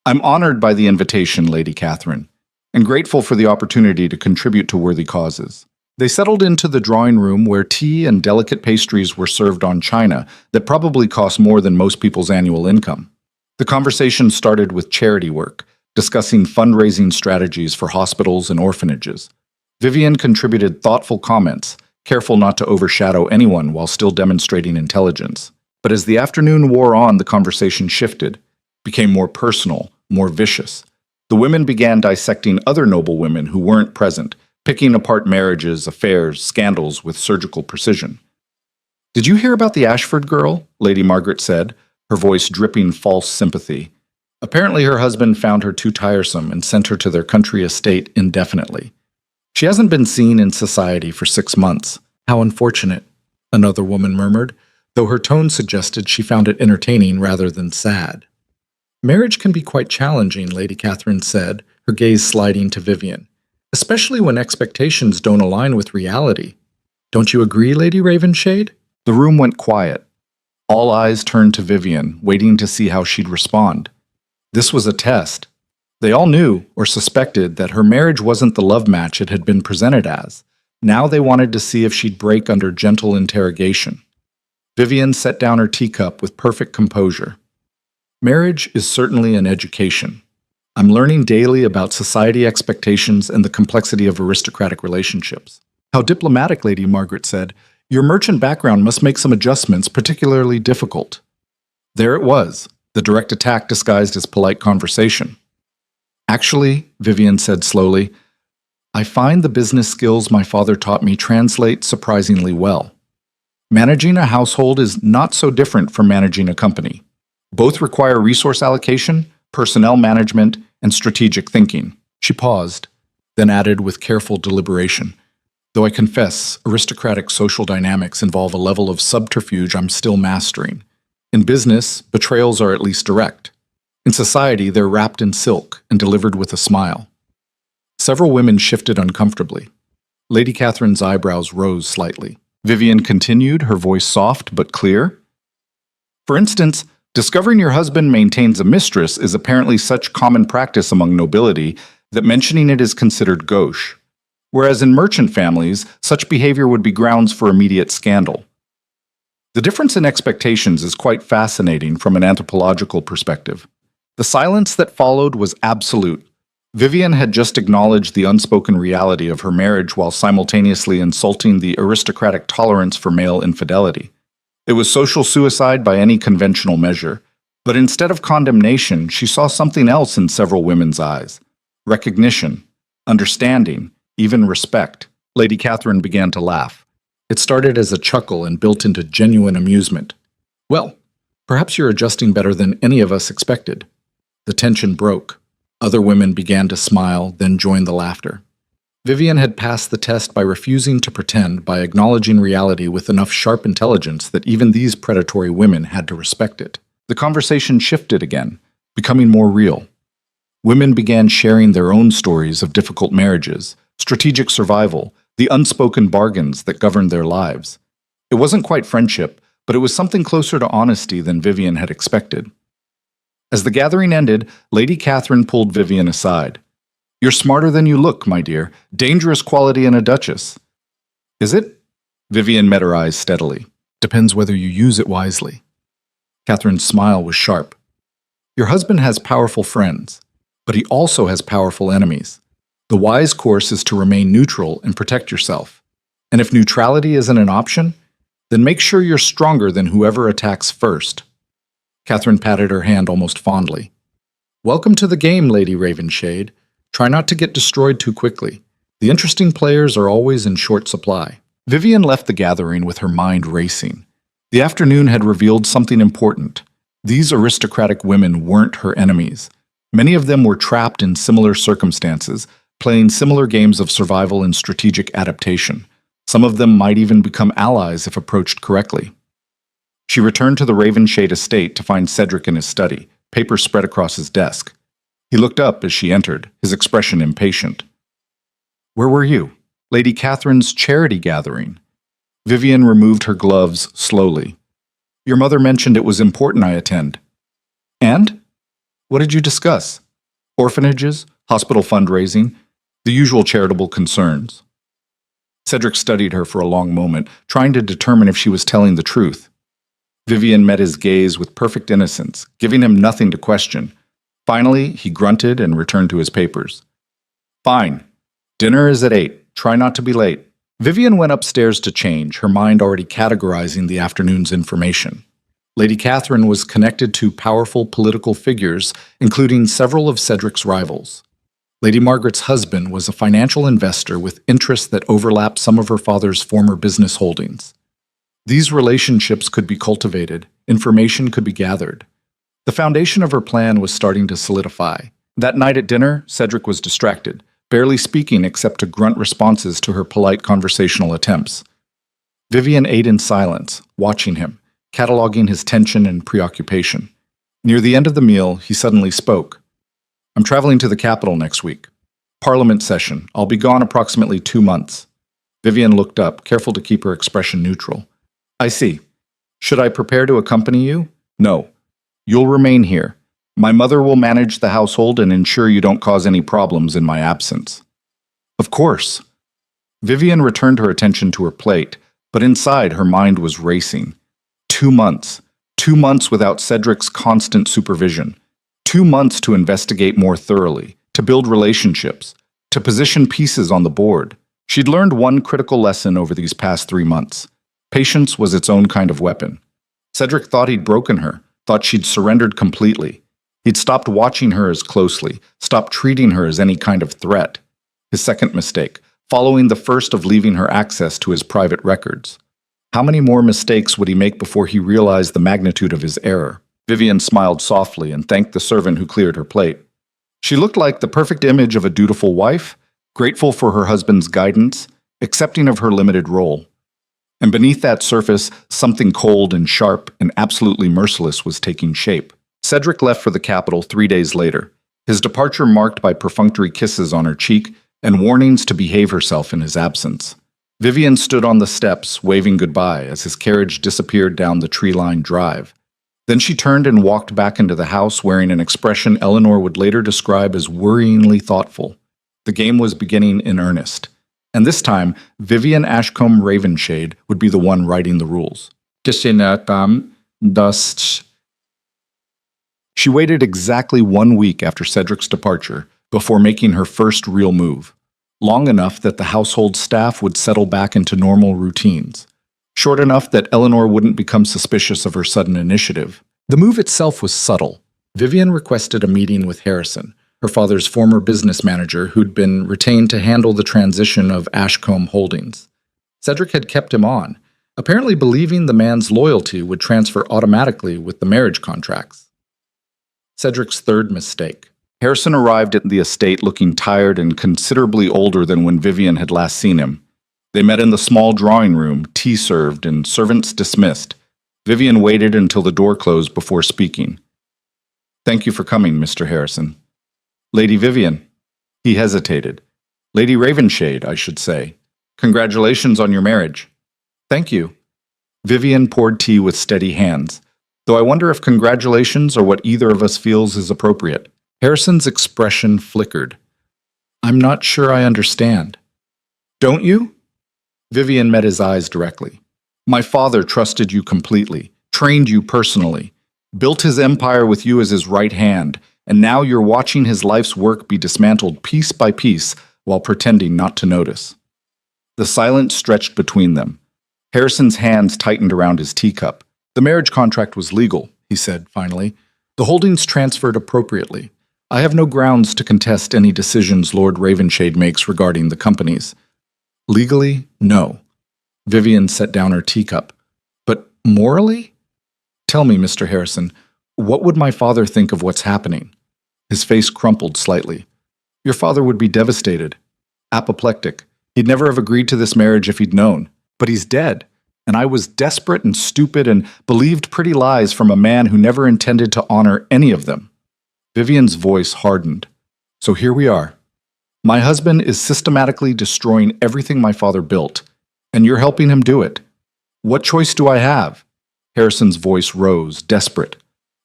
"I'm honored by the invitation, Lady Catherine, and grateful for the opportunity to contribute to worthy causes." They settled into the drawing room where tea and delicate pastries were served on china that probably cost more than most people's annual income. The conversation started with charity work, discussing fundraising strategies for hospitals and orphanages. Vivian contributed thoughtful comments, careful not to overshadow anyone while still demonstrating intelligence. But as the afternoon wore on, the conversation shifted, became more personal, more vicious. The women began dissecting other noble women who weren't present, picking apart marriages, affairs, scandals with surgical precision. "Did you hear about the Ashford girl?" Lady Margaret said, her voice dripping false sympathy. "Apparently her husband found her too tiresome and sent her to their country estate indefinitely. She hasn't been seen in society for 6 months. How unfortunate," another woman murmured, though her tone suggested she found it entertaining rather than sad. "Marriage can be quite challenging," Lady Catherine said, her gaze sliding to Vivian, "especially when expectations don't align with reality. Don't you agree, Lady Ravenshade?" The room went quiet. All eyes turned to Vivian, waiting to see how she'd respond. This was a test. They all knew, or suspected, that her marriage wasn't the love match it had been presented as. Now they wanted to see if she'd break under gentle interrogation. Vivian set down her teacup with perfect composure. "Marriage is certainly an education. I'm learning daily about society expectations and the complexity of aristocratic relationships." "How diplomatic," Lady Margaret said. "Your merchant background must make some adjustments particularly difficult." There it was, the direct attack disguised as polite conversation. "Actually," Vivian said slowly, "I find the business skills my father taught me translate surprisingly well. Managing a household is not so different from managing a company. Both require resource allocation, personnel management, and strategic thinking." She paused, then added with careful deliberation, "Though I confess, aristocratic social dynamics involve a level of subterfuge I'm still mastering. In business, betrayals are at least direct. In society, they're wrapped in silk and delivered with a smile." Several women shifted uncomfortably. Lady Catherine's eyebrows rose slightly. Vivian continued, her voice soft but clear. "For instance, discovering your husband maintains a mistress is apparently such common practice among nobility that mentioning it is considered gauche. Whereas in merchant families, such behavior would be grounds for immediate scandal. The difference in expectations is quite fascinating from an anthropological perspective." The silence that followed was absolute. Vivian had just acknowledged the unspoken reality of her marriage while simultaneously insulting the aristocratic tolerance for male infidelity. It was social suicide by any conventional measure, but instead of condemnation, she saw something else in several women's eyes: recognition, understanding, even respect. Lady Catherine began to laugh. It started as a chuckle and built into genuine amusement. "Well, perhaps you're adjusting better than any of us expected." The tension broke. Other women began to smile, then joined the laughter. Vivian had passed the test by refusing to pretend, by acknowledging reality with enough sharp intelligence that even these predatory women had to respect it. The conversation shifted again, becoming more real. Women began sharing their own stories of difficult marriages, strategic survival, the unspoken bargains that governed their lives. It wasn't quite friendship, but it was something closer to honesty than Vivian had expected. As the gathering ended, Lady Catherine pulled Vivian aside. "You're smarter than you look, my dear. Dangerous quality in a duchess." "Is it?" Vivian met her eyes steadily. Depends whether you use it wisely. Catherine's smile was sharp. Your husband has powerful friends, but he also has powerful enemies. The wise course is to remain neutral and protect yourself. And if neutrality isn't an option, then make sure you're stronger than whoever attacks first. Catherine patted her hand almost fondly. Welcome to the game, Lady Ravenshade. Try not to get destroyed too quickly. The interesting players are always in short supply. Vivian left the gathering with her mind racing. The afternoon had revealed something important. These aristocratic women weren't her enemies. Many of them were trapped in similar circumstances, playing similar games of survival and strategic adaptation. Some of them might even become allies if approached correctly. She returned to the Ravenshade estate to find Cedric in his study, papers spread across his desk. He looked up as she entered, his expression impatient. Where were you? Lady Catherine's charity gathering. Vivian removed her gloves slowly. Your mother mentioned it was important I attend. And? What did you discuss? Orphanages, hospital fundraising, the usual charitable concerns. Cedric studied her for a long moment, trying to determine if she was telling the truth. Vivian met his gaze with perfect innocence, giving him nothing to question. Finally, he grunted and returned to his papers. Fine. Dinner is at 8. Try not to be late. Vivian went upstairs to change, her mind already categorizing the afternoon's information. Lady Catherine was connected to powerful political figures, including several of Cedric's rivals. Lady Margaret's husband was a financial investor with interests that overlapped some of her father's former business holdings. These relationships could be cultivated, information could be gathered. The foundation of her plan was starting to solidify. That night at dinner, Cedric was distracted, barely speaking except to grunt responses to her polite conversational attempts. Vivian ate in silence, watching him, cataloging his tension and preoccupation. Near the end of the meal, he suddenly spoke. I'm traveling to the capital next week. Parliament session. I'll be gone approximately 2 months. Vivian looked up, careful to keep her expression neutral. I see. Should I prepare to accompany you? No. You'll remain here. My mother will manage the household and ensure you don't cause any problems in my absence. Of course. Vivian returned her attention to her plate, but inside her mind was racing. 2 months. 2 months without Cedric's constant supervision. 2 months to investigate more thoroughly, to build relationships, to position pieces on the board. She'd learned one critical lesson over these past 3 months. Patience was its own kind of weapon. Cedric thought he'd broken her, thought she'd surrendered completely. He'd stopped watching her as closely, stopped treating her as any kind of threat. His second mistake, following the first of leaving her access to his private records. How many more mistakes would he make before he realized the magnitude of his error? Vivian smiled softly and thanked the servant who cleared her plate. She looked like the perfect image of a dutiful wife, grateful for her husband's guidance, accepting of her limited role. And beneath that surface, something cold and sharp and absolutely merciless was taking shape. Cedric left for the capital 3 days later, his departure marked by perfunctory kisses on her cheek and warnings to behave herself in his absence. Vivian stood on the steps, waving goodbye as his carriage disappeared down the tree-lined drive. Then she turned and walked back into the house wearing an expression Eleanor would later describe as worryingly thoughtful. The game was beginning in earnest. And this time, Vivian Ashcombe Ravenshade would be the one writing the rules. She waited exactly 1 week after Cedric's departure before making her first real move, long enough that the household staff would settle back into normal routines, short enough that Eleanor wouldn't become suspicious of her sudden initiative. The move itself was subtle. Vivian requested a meeting with Harrison, her father's former business manager who'd been retained to handle the transition of Ashcombe Holdings. Cedric had kept him on, apparently believing the man's loyalty would transfer automatically with the marriage contracts. Cedric's third mistake. Harrison arrived at the estate looking tired and considerably older than when Vivian had last seen him. They met in the small drawing room, tea served, and servants dismissed. Vivian waited until the door closed before speaking. Thank you for coming, Mr. Harrison. Lady Vivian. He hesitated. Lady Ravenshade, I should say. Congratulations on your marriage. Thank you. Vivian poured tea with steady hands, though I wonder if congratulations are what either of us feels is appropriate. Harrison's expression flickered. I'm not sure I understand. Don't you? Vivian met his eyes directly. My father trusted you completely, trained you personally, built his empire with you as his right hand, and now you're watching his life's work be dismantled piece by piece while pretending not to notice. The silence stretched between them. Harrison's hands tightened around his teacup. The marriage contract was legal, he said finally. The holdings transferred appropriately. I have no grounds to contest any decisions Lord Ravenshade makes regarding the companies. Legally, no. Vivian set down her teacup. But morally? Tell me, Mr. Harrison, what would my father think of what's happening? His face crumpled slightly. Your father would be devastated, apoplectic. He'd never have agreed to this marriage if he'd known. But he's dead, and I was desperate and stupid and believed pretty lies from a man who never intended to honor any of them. Vivian's voice hardened. So here we are. My husband is systematically destroying everything my father built, and you're helping him do it. What choice do I have? Harrison's voice rose, desperate.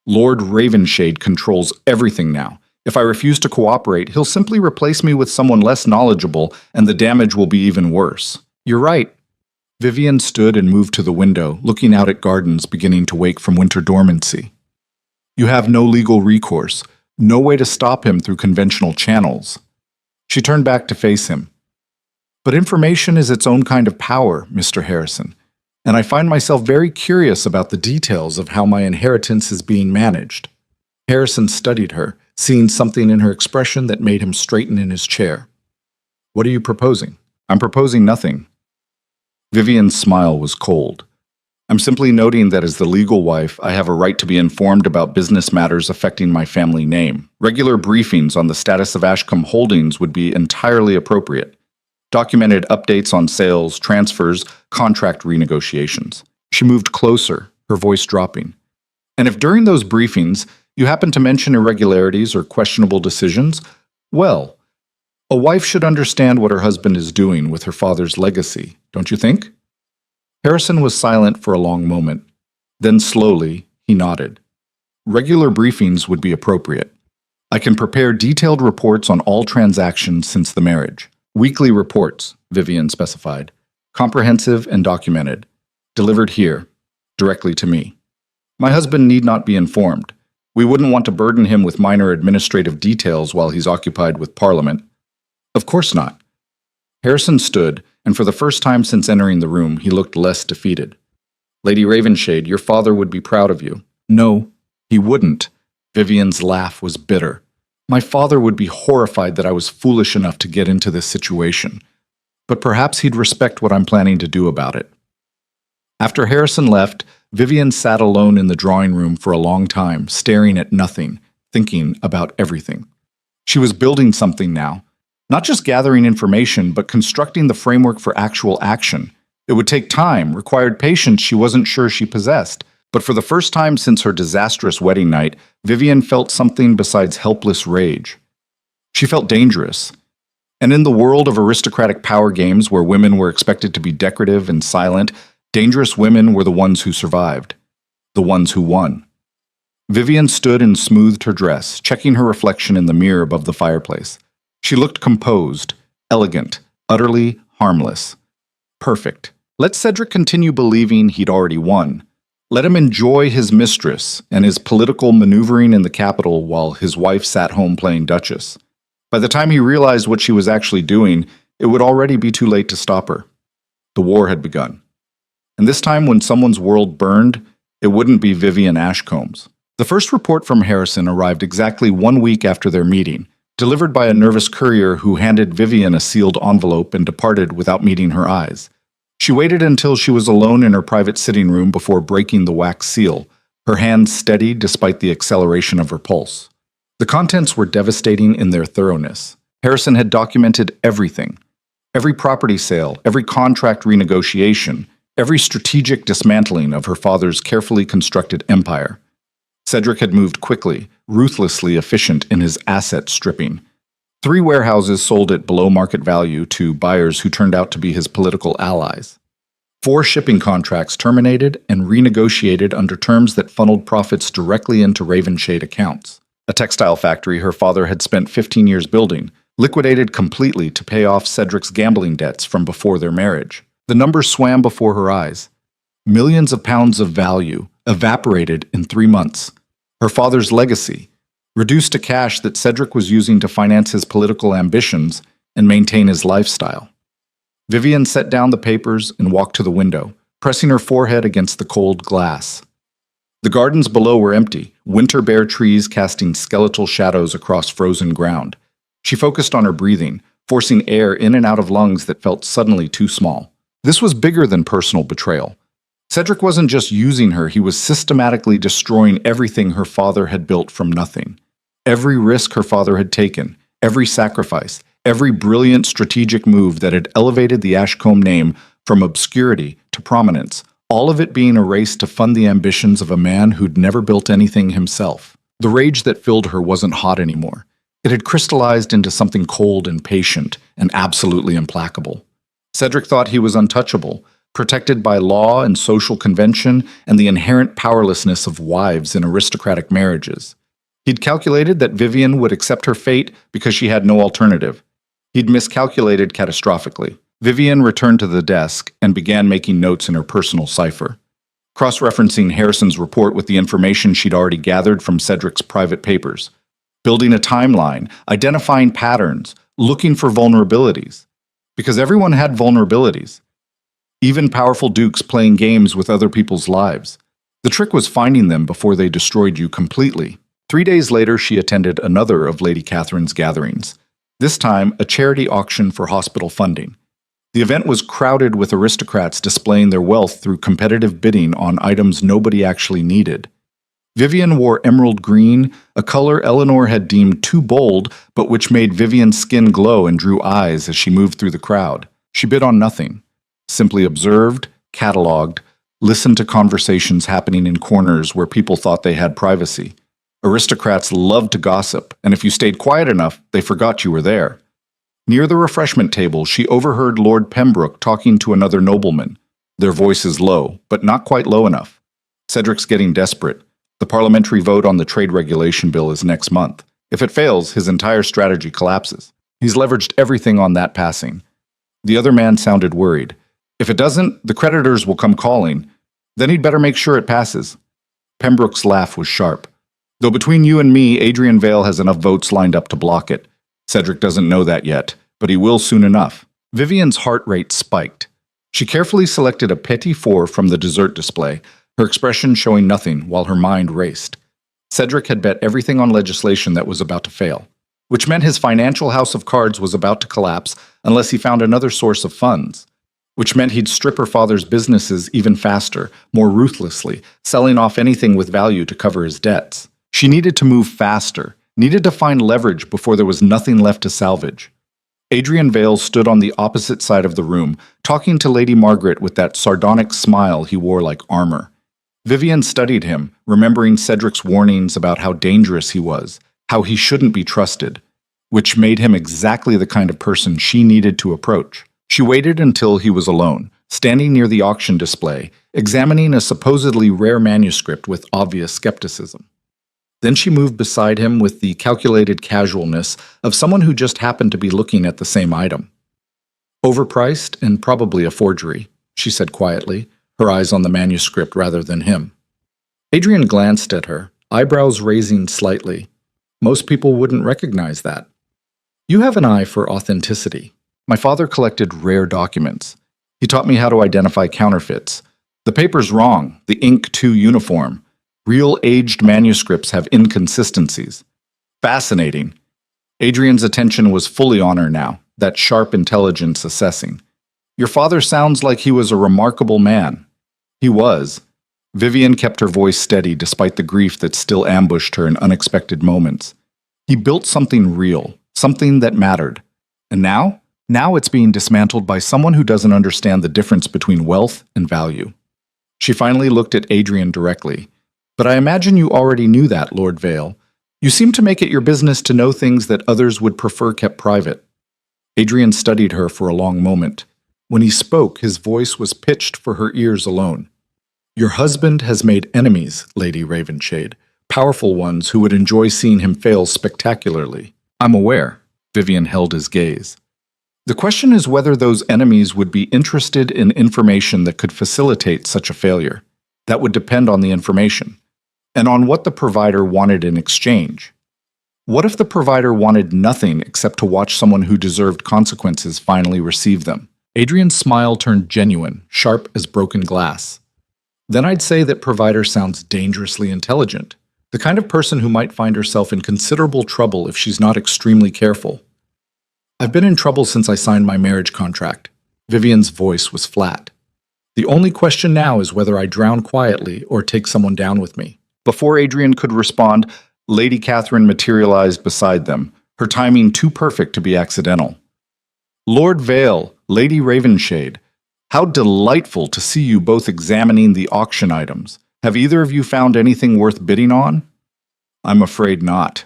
Lord Ravenshade controls everything now. If I refuse to cooperate, he'll simply replace me with someone less knowledgeable, and the damage will be even worse. You're right. Vivian stood and moved to the window, looking out at gardens beginning to wake from winter dormancy. You have no legal recourse, no way to stop him through conventional channels. She turned back to face him. But information is its own kind of power, Mr. Harrison, and I find myself very curious about the details of how my inheritance is being managed. Harrison studied her, seeing something in her expression that made him straighten in his chair. What are you proposing? I'm proposing nothing. Vivian's smile was cold. I'm simply noting that as the legal wife, I have a right to be informed about business matters affecting my family name. Regular briefings on the status of Ashcombe Holdings would be entirely appropriate. Documented updates on sales, transfers, contract renegotiations. She moved closer, her voice dropping. And if during those briefings you happen to mention irregularities or questionable decisions, well, a wife should understand what her husband is doing with her father's legacy, don't you think? Harrison was silent for a long moment. Then slowly, he nodded. Regular briefings would be appropriate. I can prepare detailed reports on all transactions since the marriage. Weekly reports, Vivian specified. Comprehensive and documented. Delivered here, directly to me. My husband need not be informed. We wouldn't want to burden him with minor administrative details while he's occupied with Parliament. Of course not. Harrison stood, and for the first time since entering the room, he looked less defeated. Lady Ravenshade, your father would be proud of you. No, he wouldn't. Vivian's laugh was bitter. My father would be horrified that I was foolish enough to get into this situation. But perhaps he'd respect what I'm planning to do about it. After Harrison left, Vivian sat alone in the drawing room for a long time, staring at nothing, thinking about everything. She was building something now. Not just gathering information, but constructing the framework for actual action. It would take time, required patience she wasn't sure she possessed. But for the first time since her disastrous wedding night, Vivian felt something besides helpless rage. She felt dangerous. And in the world of aristocratic power games where women were expected to be decorative and silent, dangerous women were the ones who survived, the ones who won. Vivian stood and smoothed her dress, checking her reflection in the mirror above the fireplace. She looked composed, elegant, utterly harmless. Perfect. Let Cedric continue believing he'd already won. Let him enjoy his mistress and his political maneuvering in the capital while his wife sat home playing Duchess. By the time he realized what she was actually doing, it would already be too late to stop her. The war had begun. And this time when someone's world burned, it wouldn't be Vivian Ashcombe's. The first report from Harrison arrived exactly 1 week after their meeting, delivered by a nervous courier who handed Vivian a sealed envelope and departed without meeting her eyes. She waited until she was alone in her private sitting room before breaking the wax seal, her hands steady despite the acceleration of her pulse. The contents were devastating in their thoroughness. Harrison had documented everything. Every property sale, every contract renegotiation, every strategic dismantling of her father's carefully constructed empire. Cedric had moved quickly, ruthlessly efficient in his asset stripping. 3 warehouses sold at below market value to buyers who turned out to be his political allies. 4 shipping contracts terminated and renegotiated under terms that funneled profits directly into Ravenshade accounts. A textile factory her father had spent 15 years building, liquidated completely to pay off Cedric's gambling debts from before their marriage. The numbers swam before her eyes. Millions of pounds of value evaporated in 3 months. Her father's legacy, reduced to cash that Cedric was using to finance his political ambitions and maintain his lifestyle. Vivian set down the papers and walked to the window, pressing her forehead against the cold glass. The gardens below were empty, winter-bare trees casting skeletal shadows across frozen ground. She focused on her breathing, forcing air in and out of lungs that felt suddenly too small. This was bigger than personal betrayal. Cedric wasn't just using her, he was systematically destroying everything her father had built from nothing. Every risk her father had taken, every sacrifice, every brilliant strategic move that had elevated the Ashcombe name from obscurity to prominence, all of it being erased to fund the ambitions of a man who'd never built anything himself. The rage that filled her wasn't hot anymore. It had crystallized into something cold and patient and absolutely implacable. Cedric thought he was untouchable, protected by law and social convention and the inherent powerlessness of wives in aristocratic marriages. He'd calculated that Vivian would accept her fate because she had no alternative. He'd miscalculated catastrophically. Vivian returned to the desk and began making notes in her personal cipher, cross-referencing Harrison's report with the information she'd already gathered from Cedric's private papers, building a timeline, identifying patterns, looking for vulnerabilities. Because everyone had vulnerabilities. Even powerful dukes playing games with other people's lives. The trick was finding them before they destroyed you completely. 3 days later, she attended another of Lady Catherine's gatherings, this time a charity auction for hospital funding. The event was crowded with aristocrats displaying their wealth through competitive bidding on items nobody actually needed. Vivian wore emerald green, a color Eleanor had deemed too bold, but which made Vivian's skin glow and drew eyes as she moved through the crowd. She bid on nothing, simply observed, cataloged, listened to conversations happening in corners where people thought they had privacy. Aristocrats loved to gossip, and if you stayed quiet enough, they forgot you were there. Near the refreshment table, she overheard Lord Pembroke talking to another nobleman, their voices low, but not quite low enough. Cedric's getting desperate. The parliamentary vote on the trade regulation bill is next month. If it fails, his entire strategy collapses. He's leveraged everything on that passing. The other man sounded worried. If it doesn't, the creditors will come calling. Then he'd better make sure it passes. Pembroke's laugh was sharp. Though between you and me, Adrian Vale has enough votes lined up to block it. Cedric doesn't know that yet, but he will soon enough. Vivian's heart rate spiked. She carefully selected a petit four from the dessert display, her expression showing nothing while her mind raced. Cedric had bet everything on legislation that was about to fail, which meant his financial house of cards was about to collapse unless he found another source of funds, which meant he'd strip her father's businesses even faster, more ruthlessly, selling off anything with value to cover his debts. She needed to move faster, needed to find leverage before there was nothing left to salvage. Adrian Vale stood on the opposite side of the room, talking to Lady Margaret with that sardonic smile he wore like armor. Vivian studied him, remembering Cedric's warnings about how dangerous he was, how he shouldn't be trusted, which made him exactly the kind of person she needed to approach. She waited until he was alone, standing near the auction display, examining a supposedly rare manuscript with obvious skepticism. Then she moved beside him with the calculated casualness of someone who just happened to be looking at the same item. Overpriced and probably a forgery, she said quietly, her eyes on the manuscript rather than him. Adrian glanced at her, eyebrows raising slightly. Most people wouldn't recognize that. You have an eye for authenticity. My father collected rare documents. He taught me how to identify counterfeits. The paper's wrong, the ink too uniform. Real aged manuscripts have inconsistencies. Fascinating. Adrian's attention was fully on her now, that sharp intelligence assessing. Your father sounds like he was a remarkable man. He was. Vivian kept her voice steady despite the grief that still ambushed her in unexpected moments. He built something real, something that mattered. And now? Now it's being dismantled by someone who doesn't understand the difference between wealth and value. She finally looked at Adrian directly. But I imagine you already knew that, Lord Vale. You seem to make it your business to know things that others would prefer kept private. Adrian studied her for a long moment. When he spoke, his voice was pitched for her ears alone. Your husband has made enemies, Lady Ravenshade, powerful ones who would enjoy seeing him fail spectacularly. I'm aware. Vivian held his gaze. The question is whether those enemies would be interested in information that could facilitate such a failure. That would depend on the information, and on what the provider wanted in exchange. What if the provider wanted nothing except to watch someone who deserved consequences finally receive them? Adrian's smile turned genuine, sharp as broken glass. Then I'd say that provider sounds dangerously intelligent, the kind of person who might find herself in considerable trouble if she's not extremely careful. I've been in trouble since I signed my marriage contract. Vivian's voice was flat. The only question now is whether I drown quietly or take someone down with me. Before Adrian could respond, Lady Catherine materialized beside them, her timing too perfect to be accidental. Lord Vale, Lady Ravenshade, how delightful to see you both examining the auction items. Have either of you found anything worth bidding on? I'm afraid not.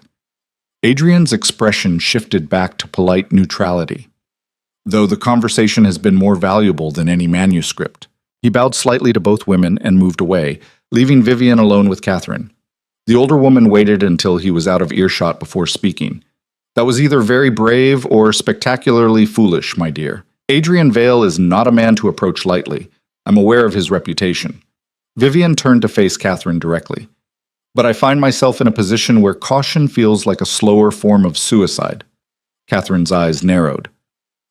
Adrian's expression shifted back to polite neutrality, though the conversation has been more valuable than any manuscript. He bowed slightly to both women and moved away, leaving Vivian alone with Catherine. The older woman waited until he was out of earshot before speaking. That was either very brave or spectacularly foolish, my dear. Adrian Vale is not a man to approach lightly. I'm aware of his reputation. Vivian turned to face Catherine directly. But I find myself in a position where caution feels like a slower form of suicide. Catherine's eyes narrowed.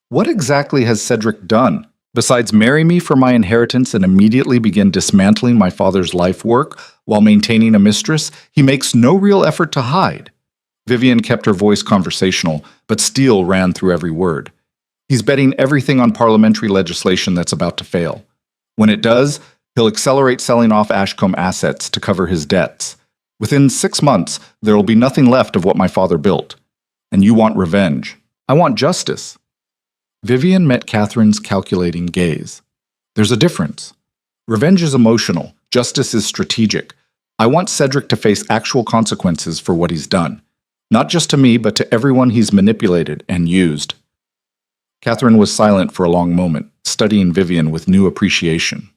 What exactly has Cedric done? Besides marry me for my inheritance and immediately begin dismantling my father's life work while maintaining a mistress, he makes no real effort to hide. Vivian kept her voice conversational, but steel ran through every word. He's betting everything on parliamentary legislation that's about to fail. When it does, he'll accelerate selling off Ashcombe assets to cover his debts. Within 6 months, there will be nothing left of what my father built. And you want revenge. I want justice. Vivian met Catherine's calculating gaze. There's a difference. Revenge is emotional. Justice is strategic. I want Cedric to face actual consequences for what he's done. Not just to me, but to everyone he's manipulated and used. Catherine was silent for a long moment, studying Vivian with new appreciation.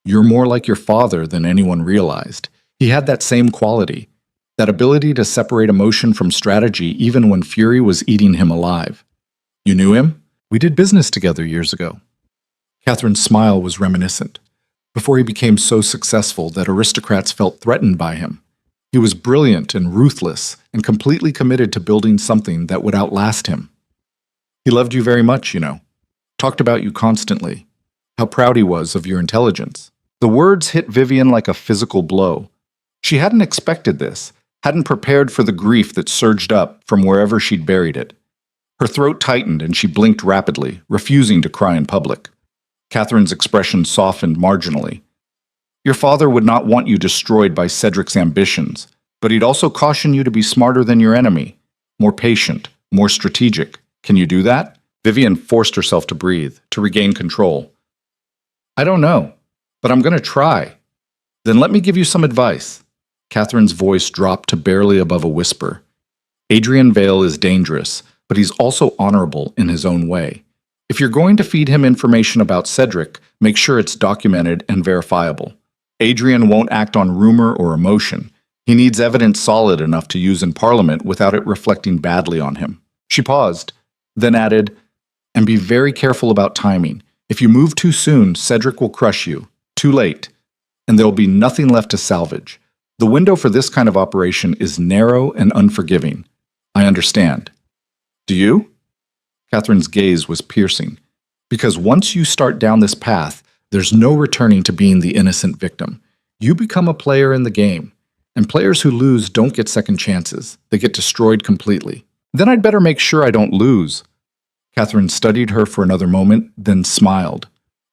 You're more like your father than anyone realized. He had that same quality, that ability to separate emotion from strategy even when fury was eating him alive. You knew him? We did business together years ago. Catherine's smile was reminiscent. Before he became so successful that aristocrats felt threatened by him. He was brilliant and ruthless and completely committed to building something that would outlast him. He loved you very much, you know. Talked about you constantly. How proud he was of your intelligence. The words hit Vivian like a physical blow. She hadn't expected this, hadn't prepared for the grief that surged up from wherever she'd buried it. Her throat tightened and she blinked rapidly, refusing to cry in public. Catherine's expression softened marginally. Your father would not want you destroyed by Cedric's ambitions, but he'd also caution you to be smarter than your enemy, more patient, more strategic. Can you do that? Vivian forced herself to breathe, to regain control. I don't know, but I'm going to try. Then let me give you some advice. Catherine's voice dropped to barely above a whisper. Adrian Vale is dangerous, but he's also honorable in his own way. If you're going to feed him information about Cedric, make sure it's documented and verifiable. Adrian won't act on rumor or emotion. He needs evidence solid enough to use in Parliament without it reflecting badly on him. She paused, then added, and be very careful about timing. If you move too soon, Cedric will crush you. Too late. And there will be nothing left to salvage. The window for this kind of operation is narrow and unforgiving. I understand. Do you? Catherine's gaze was piercing. Because once you start down this path, there's no returning to being the innocent victim. You become a player in the game. And players who lose don't get second chances. They get destroyed completely. Then I'd better make sure I don't lose. Catherine studied her for another moment, then smiled.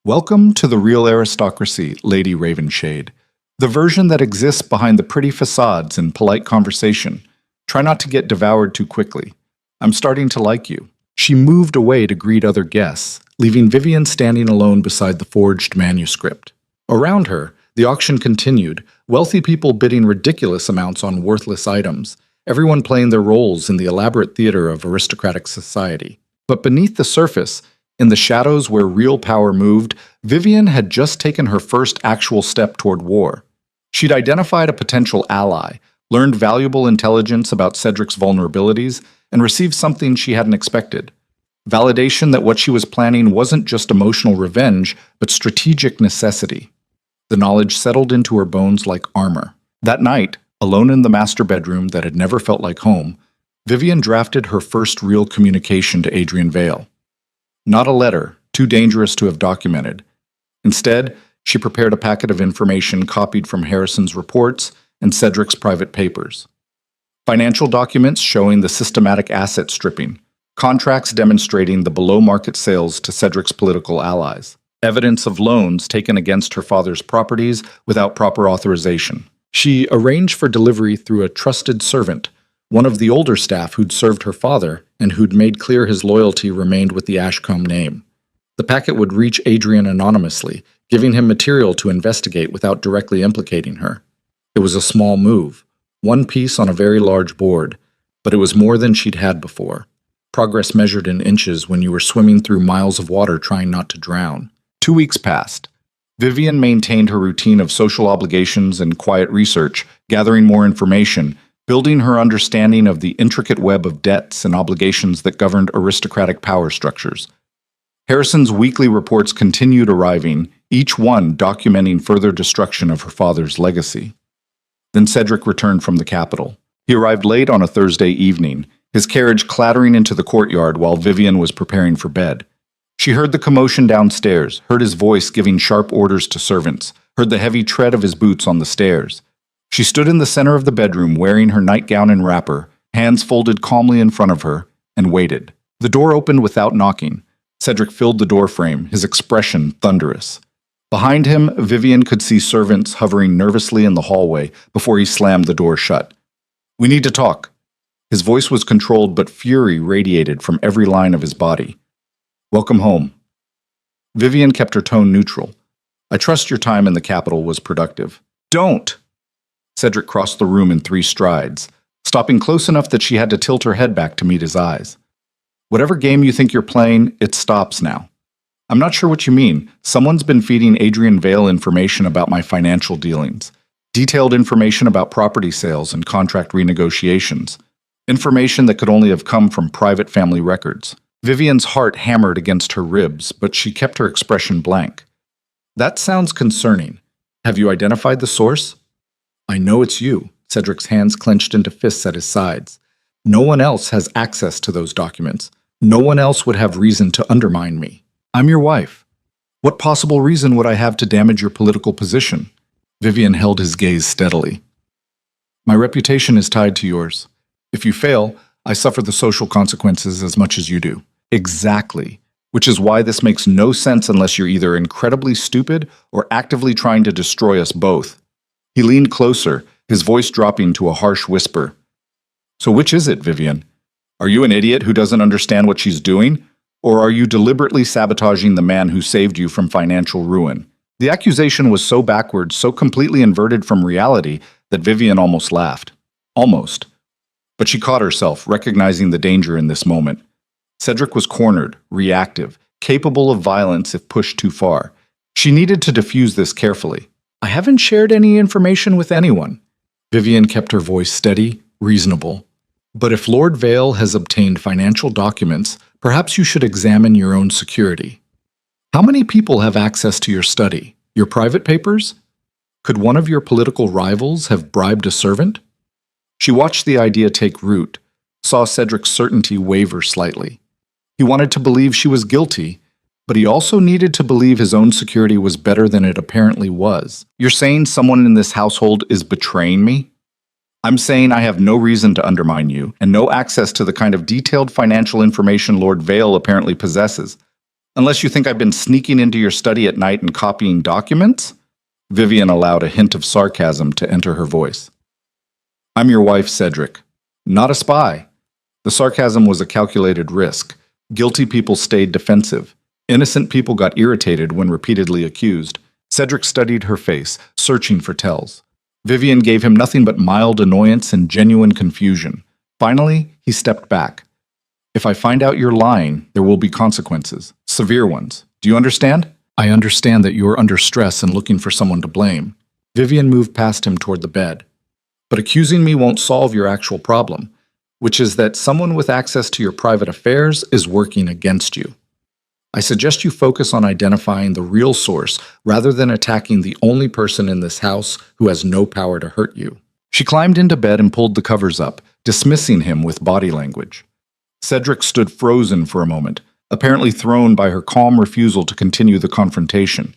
Welcome to the real aristocracy, Lady Ravenshade. The version that exists behind the pretty facades and polite conversation. Try not to get devoured too quickly. I'm starting to like you. She moved away to greet other guests, leaving Vivian standing alone beside the forged manuscript. Around her, the auction continued, wealthy people bidding ridiculous amounts on worthless items, everyone playing their roles in the elaborate theater of aristocratic society. But beneath the surface, in the shadows where real power moved, Vivian had just taken her first actual step toward war. She'd identified a potential ally, learned valuable intelligence about Cedric's vulnerabilities, and received something she hadn't expected. Validation that what she was planning wasn't just emotional revenge, but strategic necessity. The knowledge settled into her bones like armor. That night, alone in the master bedroom that had never felt like home, Vivian drafted her first real communication to Adrian Vale. Not a letter, too dangerous to have documented. Instead, she prepared a packet of information copied from Harrison's reports and Cedric's private papers. Financial documents showing the systematic asset stripping, contracts demonstrating the below-market sales to Cedric's political allies, evidence of loans taken against her father's properties without proper authorization. She arranged for delivery through a trusted servant, one of the older staff who'd served her father and who'd made clear his loyalty remained with the Ashcombe name. The packet would reach Adrian anonymously, giving him material to investigate without directly implicating her. It was a small move, one piece on a very large board, but it was more than she'd had before. Progress measured in inches when you were swimming through miles of water trying not to drown. 2 weeks passed. Vivian maintained her routine of social obligations and quiet research, gathering more information, building her understanding of the intricate web of debts and obligations that governed aristocratic power structures. Harrison's weekly reports continued arriving, each one documenting further destruction of her father's legacy. Then Cedric returned from the capital. He arrived late on a Thursday evening, his carriage clattering into the courtyard while Vivian was preparing for bed. She heard the commotion downstairs, heard his voice giving sharp orders to servants, heard the heavy tread of his boots on the stairs. She stood in the center of the bedroom wearing her nightgown and wrapper, hands folded calmly in front of her, and waited. The door opened without knocking. Cedric filled the doorframe, his expression thunderous. Behind him, Vivian could see servants hovering nervously in the hallway before he slammed the door shut. "We need to talk." His voice was controlled, but fury radiated from every line of his body. "Welcome home." Vivian kept her tone neutral. "I trust your time in the capital was productive." "Don't!" Cedric crossed the room in 3 strides, stopping close enough that she had to tilt her head back to meet his eyes. "Whatever game you think you're playing, it stops now. I'm not sure what you mean. Someone's been feeding Adrian Vale information about my financial dealings. Detailed information about property sales and contract renegotiations. Information that could only have come from private family records." Vivian's heart hammered against her ribs, but she kept her expression blank. "That sounds concerning. Have you identified the source?" "I know it's you." Cedric's hands clenched into fists at his sides. "No one else has access to those documents. No one else would have reason to undermine me. I'm your wife. What possible reason would I have to damage your political position?" Vivian held his gaze steadily. "My reputation is tied to yours. If you fail, I suffer the social consequences as much as you do." "Exactly. Which is why this makes no sense unless you're either incredibly stupid or actively trying to destroy us both." He leaned closer, his voice dropping to a harsh whisper. "So which is it, Vivian? Are you an idiot who doesn't understand what she's doing? Or are you deliberately sabotaging the man who saved you from financial ruin?" The accusation was so backwards, so completely inverted from reality, that Vivian almost laughed. Almost. But she caught herself, recognizing the danger in this moment. Cedric was cornered, reactive, capable of violence if pushed too far. She needed to diffuse this carefully. "I haven't shared any information with anyone." Vivian kept her voice steady, reasonable. "But if Lord Vale has obtained financial documents, perhaps you should examine your own security. How many people have access to your study? Your private papers? Could one of your political rivals have bribed a servant?" She watched the idea take root, saw Cedric's certainty waver slightly. He wanted to believe she was guilty, but he also needed to believe his own security was better than it apparently was. "You're saying someone in this household is betraying me?" "I'm saying I have no reason to undermine you, and no access to the kind of detailed financial information Lord Vale apparently possesses. Unless you think I've been sneaking into your study at night and copying documents?" Vivian allowed a hint of sarcasm to enter her voice. "I'm your wife, Cedric. Not a spy." The sarcasm was a calculated risk. Guilty people stayed defensive. Innocent people got irritated when repeatedly accused. Cedric studied her face, searching for tells. Vivian gave him nothing but mild annoyance and genuine confusion. Finally, he stepped back. "If I find out you're lying, there will be consequences. Severe ones. Do you understand?" "I understand that you're under stress and looking for someone to blame." Vivian moved past him toward the bed. "But accusing me won't solve your actual problem. which is that someone with access to your private affairs is working against you. I suggest you focus on identifying the real source rather than attacking the only person in this house who has no power to hurt you. She climbed into bed and pulled the covers up, dismissing him with body language. Cedric stood frozen for a moment, apparently thrown by her calm refusal to continue the confrontation.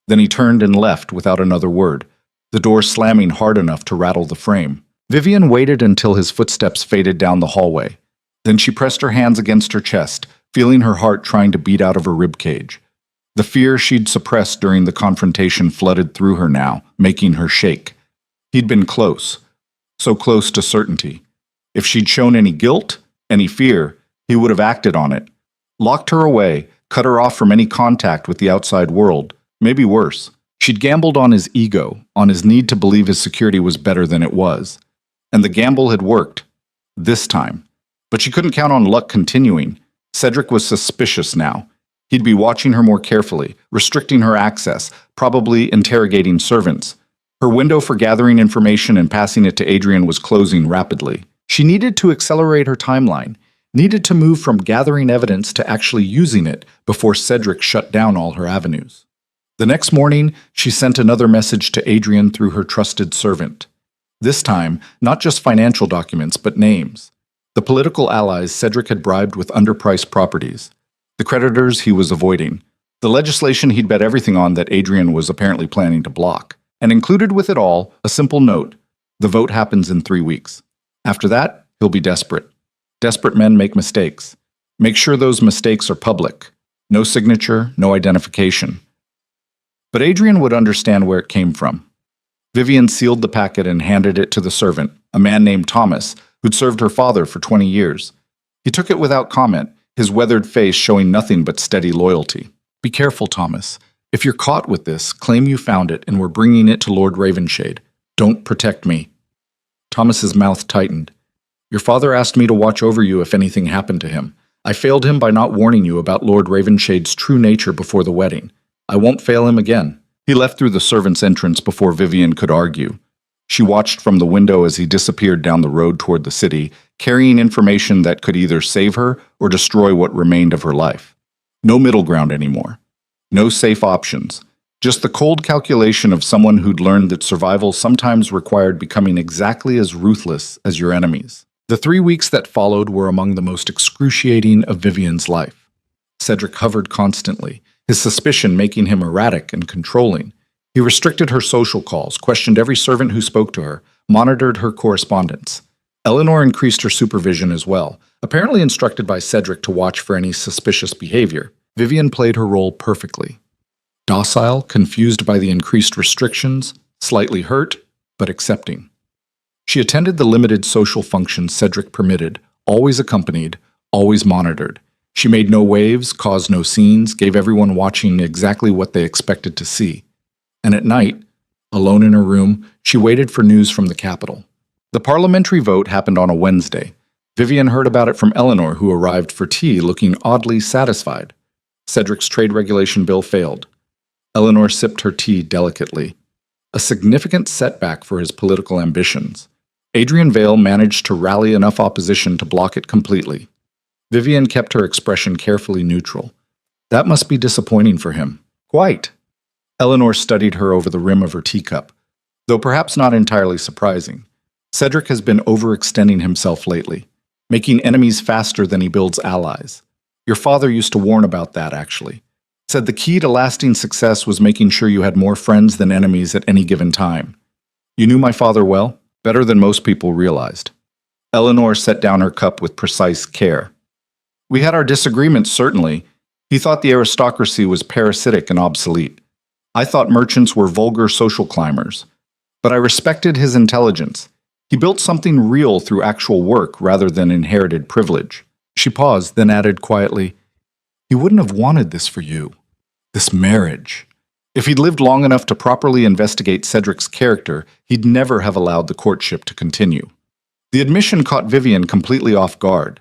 Then he turned and left without another word, the door slamming hard enough to rattle the frame. Vivian waited until his footsteps faded down the hallway. Then she pressed her hands against her chest, feeling her heart trying to beat out of her ribcage. The fear she'd suppressed during the confrontation flooded through her now, making her shake. He'd been close, so close to certainty. If she'd shown any guilt, any fear, he would have acted on it. Locked her away, cut her off from any contact with the outside world, maybe worse. She'd gambled on his ego, on his need to believe his security was better than it was. And the gamble had worked. This time. But she couldn't count on luck continuing. Cedric was suspicious now. He'd be watching her more carefully, restricting her access, probably interrogating servants. Her window for gathering information and passing it to Adrian was closing rapidly. She needed to accelerate her timeline, needed to move from gathering evidence to actually using it before Cedric shut down all her avenues. The next morning, she sent another message to Adrian through her trusted servant. This time, not just financial documents, but names. The political allies Cedric had bribed with underpriced properties. The creditors he was avoiding. The legislation he'd bet everything on that Adrian was apparently planning to block. And included with it all, a simple note. The vote happens in 3 weeks. After that, he'll be desperate. Desperate men make mistakes. Make sure those mistakes are public. No signature, no identification. But Adrian would understand where it came from. Vivian sealed the packet and handed it to the servant, a man named Thomas, who'd served her father for 20 years. He took it without comment, his weathered face showing nothing but steady loyalty. Be careful, Thomas. If you're caught with this, claim you found it and we're bringing it to Lord Ravenshade. Don't protect me. Thomas's mouth tightened. Your father asked me to watch over you if anything happened to him. I failed him by not warning you about Lord Ravenshade's true nature before the wedding. I won't fail him again. He left through the servant's entrance before Vivian could argue. She watched from the window as he disappeared down the road toward the city, carrying information that could either save her or destroy what remained of her life. No middle ground anymore. No safe options. Just the cold calculation of someone who'd learned that survival sometimes required becoming exactly as ruthless as your enemies. The 3 weeks that followed were among the most excruciating of Vivian's life. Cedric hovered constantly, his suspicion making him erratic and controlling. He restricted her social calls, questioned every servant who spoke to her, monitored her correspondence. Eleanor increased her supervision as well, apparently instructed by Cedric to watch for any suspicious behavior. Vivian played her role perfectly. Docile, confused by the increased restrictions, slightly hurt, but accepting. She attended the limited social functions Cedric permitted, always accompanied, always monitored. She made no waves, caused no scenes, gave everyone watching exactly what they expected to see. And at night, alone in her room, she waited for news from the capital. The parliamentary vote happened on a Wednesday. Vivian heard about it from Eleanor, who arrived for tea looking oddly satisfied. Cedric's trade regulation bill failed. Eleanor sipped her tea delicately. A significant setback for his political ambitions. Adrian Vale managed to rally enough opposition to block it completely. Vivian kept her expression carefully neutral. That must be disappointing for him. Quite. Eleanor studied her over the rim of her teacup, though perhaps not entirely surprising. Cedric has been overextending himself lately, making enemies faster than he builds allies. Your father used to warn about that, actually. Said the key to lasting success was making sure you had more friends than enemies at any given time. You knew my father well, better than most people realized. Eleanor set down her cup with precise care. We had our disagreements, certainly. He thought the aristocracy was parasitic and obsolete. I thought merchants were vulgar social climbers. But I respected his intelligence. He built something real through actual work rather than inherited privilege. She paused, then added quietly, He wouldn't have wanted this for you. This marriage. If he'd lived long enough to properly investigate Cedric's character, he'd never have allowed the courtship to continue. The admission caught Vivian completely off guard.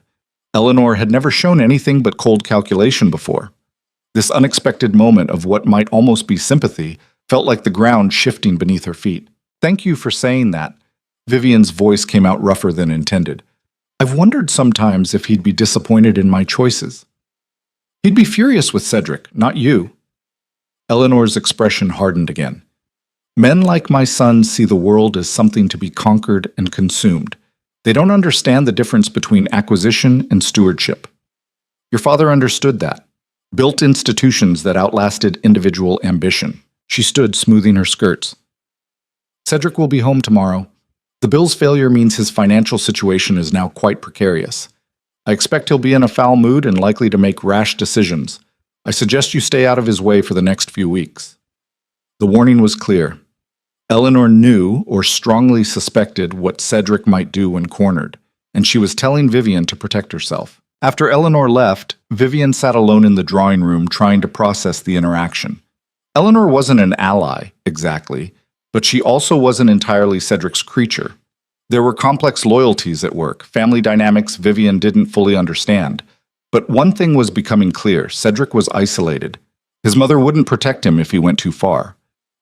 Eleanor had never shown anything but cold calculation before. This unexpected moment of what might almost be sympathy felt like the ground shifting beneath her feet. Thank you for saying that. Vivian's voice came out rougher than intended. I've wondered sometimes if he'd be disappointed in my choices. He'd be furious with Cedric, not you. Eleanor's expression hardened again. Men like my son see the world as something to be conquered and consumed. They don't understand the difference between acquisition and stewardship. Your father understood that, built institutions that outlasted individual ambition. She stood, smoothing her skirts. Cedric will be home tomorrow. The bill's failure means his financial situation is now quite precarious. I expect he'll be in a foul mood and likely to make rash decisions. I suggest you stay out of his way for the next few weeks. The warning was clear. Eleanor knew or strongly suspected what Cedric might do when cornered, and she was telling Vivian to protect herself. After Eleanor left, Vivian sat alone in the drawing room trying to process the interaction. Eleanor wasn't an ally, exactly, but she also wasn't entirely Cedric's creature. There were complex loyalties at work, family dynamics Vivian didn't fully understand. But one thing was becoming clear: Cedric was isolated. His mother wouldn't protect him if he went too far.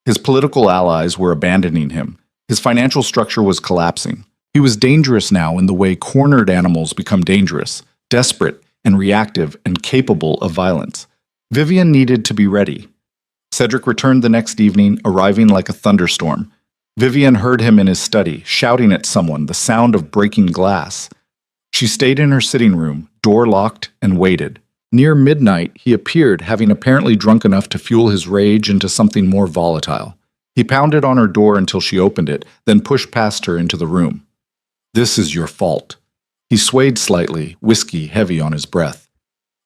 His political allies were abandoning him. His financial structure was collapsing. He was dangerous now in the way cornered animals become dangerous, desperate and reactive and capable of violence. Vivian needed to be ready. Cedric returned the next evening, arriving like a thunderstorm. Vivian heard him in his study, shouting at someone, the sound of breaking glass. She stayed in her sitting room, door locked, and waited. Near midnight, he appeared, having apparently drunk enough to fuel his rage into something more volatile. He pounded on her door until she opened it, then pushed past her into the room. "This is your fault." He swayed slightly, whiskey heavy on his breath.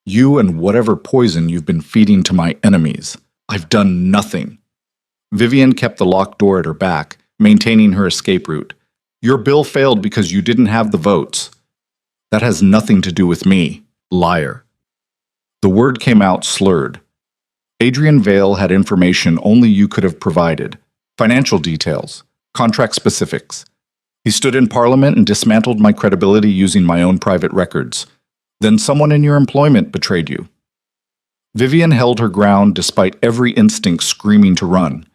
"You and whatever poison you've been feeding to my enemies. I've done nothing." Vivian kept the locked door at her back, maintaining her escape route. "Your bill failed because you didn't have the votes." "That has nothing to do with me, liar." The word came out slurred. Adrian Vale had information only you could have provided. Financial details, contract specifics. He stood in Parliament and dismantled my credibility using my own private records. Then someone in your employment betrayed you. Vivian held her ground despite every instinct screaming to run.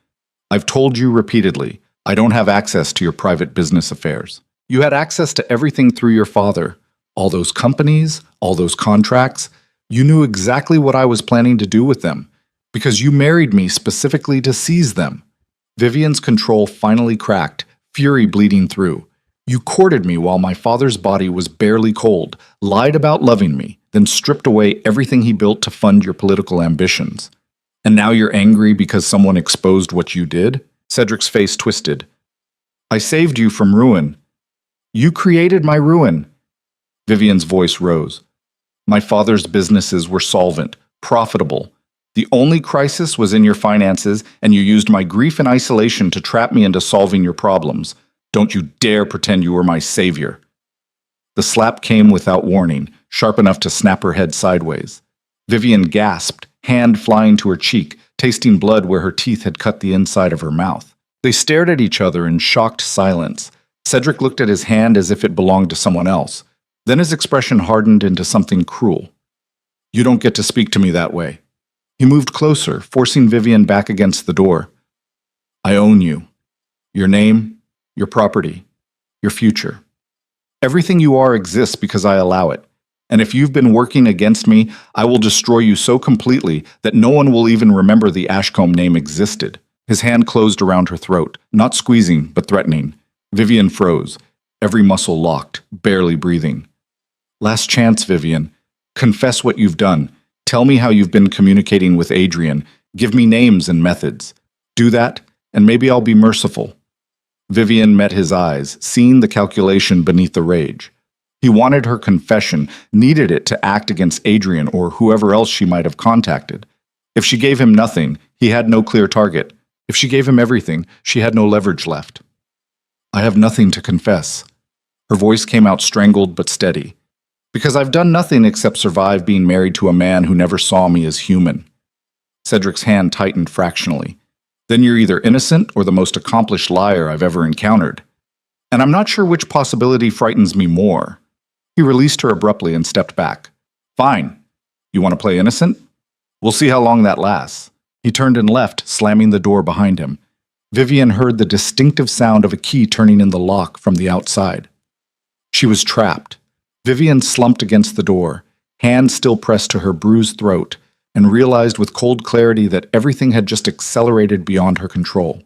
"I've told you repeatedly, I don't have access to your private business affairs. You had access to everything through your father. All those companies, all those contracts. You knew exactly what I was planning to do with them, because you married me specifically to seize them." Vivian's control finally cracked, fury bleeding through. "You courted me while my father's body was barely cold, lied about loving me, then stripped away everything he built to fund your political ambitions. And now you're angry because someone exposed what you did?" Cedric's face twisted. "I saved you from ruin." "You created my ruin." Vivian's voice rose. "My father's businesses were solvent, profitable. The only crisis was in your finances, and you used my grief and isolation to trap me into solving your problems. Don't you dare pretend you were my savior." The slap came without warning, sharp enough to snap her head sideways. Vivian gasped, hand flying to her cheek, tasting blood where her teeth had cut the inside of her mouth. They stared at each other in shocked silence. Cedric looked at his hand as if it belonged to someone else. Then his expression hardened into something cruel. "You don't get to speak to me that way." He moved closer, forcing Vivian back against the door. "I own you. Your name, your property, your future. Everything you are exists because I allow it. And if you've been working against me, I will destroy you so completely that no one will even remember the Ashcombe name existed." His hand closed around her throat, not squeezing, but threatening. Vivian froze, every muscle locked, barely breathing. "Last chance, Vivian. Confess what you've done. Tell me how you've been communicating with Adrian. Give me names and methods. Do that, and maybe I'll be merciful." Vivian met his eyes, seeing the calculation beneath the rage. He wanted her confession, needed it to act against Adrian or whoever else she might have contacted. If she gave him nothing, he had no clear target. If she gave him everything, she had no leverage left. "I have nothing to confess." Her voice came out strangled but steady. "Because I've done nothing except survive being married to a man who never saw me as human." Cedric's hand tightened fractionally. "Then you're either innocent or the most accomplished liar I've ever encountered. And I'm not sure which possibility frightens me more." He released her abruptly and stepped back. "Fine. You want to play innocent? We'll see how long that lasts." He turned and left, slamming the door behind him. Vivian heard the distinctive sound of a key turning in the lock from the outside. She was trapped. Vivian slumped against the door, hand still pressed to her bruised throat, and realized with cold clarity that everything had just accelerated beyond her control.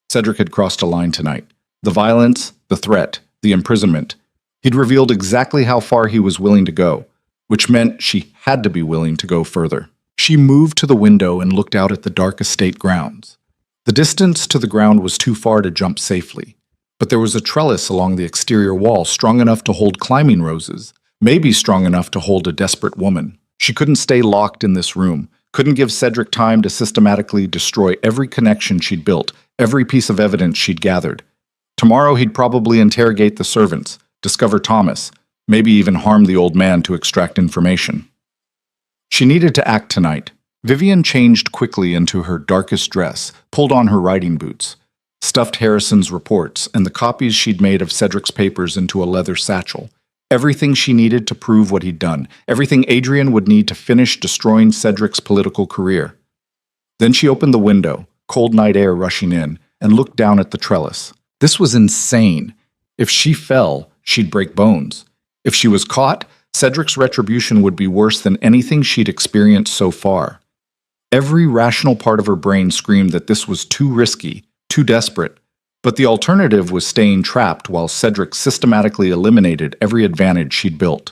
Cedric had crossed a line tonight. The violence, the threat, the imprisonment. He'd revealed exactly how far he was willing to go, which meant she had to be willing to go further. She moved to the window and looked out at the dark estate grounds. The distance to the ground was too far to jump safely, but there was a trellis along the exterior wall strong enough to hold climbing roses, maybe strong enough to hold a desperate woman. She couldn't stay locked in this room, couldn't give Cedric time to systematically destroy every connection she'd built, every piece of evidence she'd gathered. Tomorrow he'd probably interrogate the servants, discover Thomas, maybe even harm the old man to extract information. She needed to act tonight. Vivian changed quickly into her darkest dress, pulled on her riding boots, stuffed Harrison's reports and the copies she'd made of Cedric's papers into a leather satchel. Everything she needed to prove what he'd done, everything Adrian would need to finish destroying Cedric's political career. Then she opened the window, cold night air rushing in, and looked down at the trellis. This was insane. If she fell, she'd break bones. If she was caught, Cedric's retribution would be worse than anything she'd experienced so far. Every rational part of her brain screamed that this was too risky, too desperate, but the alternative was staying trapped while Cedric systematically eliminated every advantage she'd built.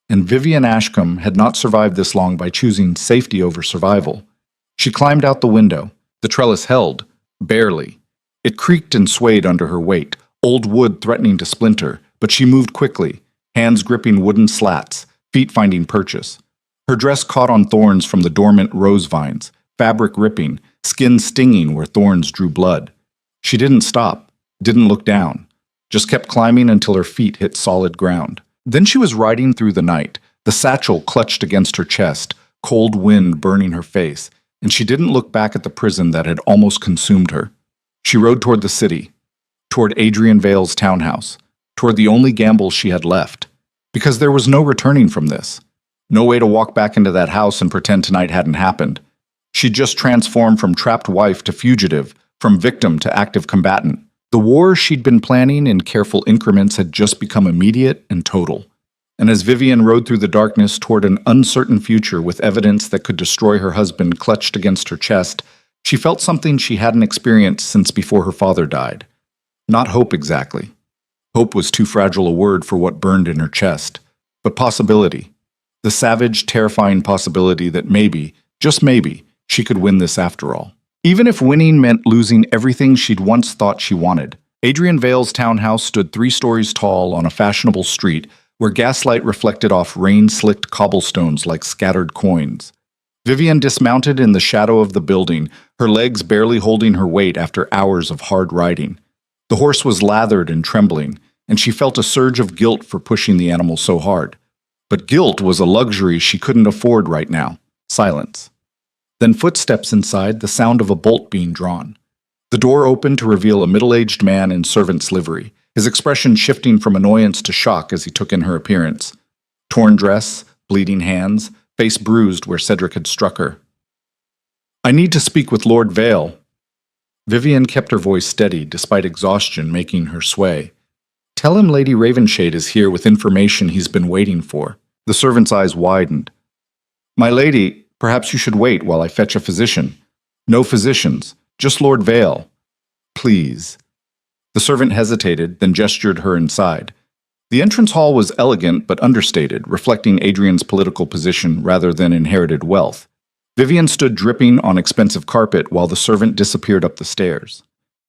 And Vivian Ashcombe had not survived this long by choosing safety over survival. She climbed out the window. The trellis held, barely. It creaked and swayed under her weight, old wood threatening to splinter, but she moved quickly, hands gripping wooden slats, feet finding purchase. Her dress caught on thorns from the dormant rose vines, fabric ripping, skin stinging where thorns drew blood. She didn't stop, didn't look down, just kept climbing until her feet hit solid ground. Then she was riding through the night, the satchel clutched against her chest, cold wind burning her face, and she didn't look back at the prison that had almost consumed her. She rode toward the city, toward Adrian Vale's townhouse, toward the only gamble she had left, because there was no returning from this. No way to walk back into that house and pretend tonight hadn't happened. She'd just transformed from trapped wife to fugitive, from victim to active combatant. The war she'd been planning in careful increments had just become immediate and total. And as Vivian rode through the darkness toward an uncertain future with evidence that could destroy her husband clutched against her chest, she felt something she hadn't experienced since before her father died. Not hope exactly. Hope was too fragile a word for what burned in her chest, but possibility. The savage, terrifying possibility that maybe, just maybe, she could win this after all. Even if winning meant losing everything she'd once thought she wanted. Adrian Vale's townhouse stood 3 stories tall on a fashionable street where gaslight reflected off rain-slicked cobblestones like scattered coins. Vivian dismounted in the shadow of the building, her legs barely holding her weight after hours of hard riding. The horse was lathered and trembling, and she felt a surge of guilt for pushing the animal so hard. But guilt was a luxury she couldn't afford right now. Silence. Then footsteps inside, the sound of a bolt being drawn. The door opened to reveal a middle-aged man in servant's livery, his expression shifting from annoyance to shock as he took in her appearance. Torn dress, bleeding hands, face bruised where Cedric had struck her. "I need to speak with Lord Vale." Vivian kept her voice steady, despite exhaustion making her sway. "Tell him Lady Ravenshade is here with information he's been waiting for." The servant's eyes widened. "My lady, perhaps you should wait while I fetch a physician." "No physicians, just Lord Vale." "Please." The servant hesitated, then gestured her inside. The entrance hall was elegant but understated, reflecting Adrian's political position rather than inherited wealth. Vivian stood dripping on expensive carpet while the servant disappeared up the stairs.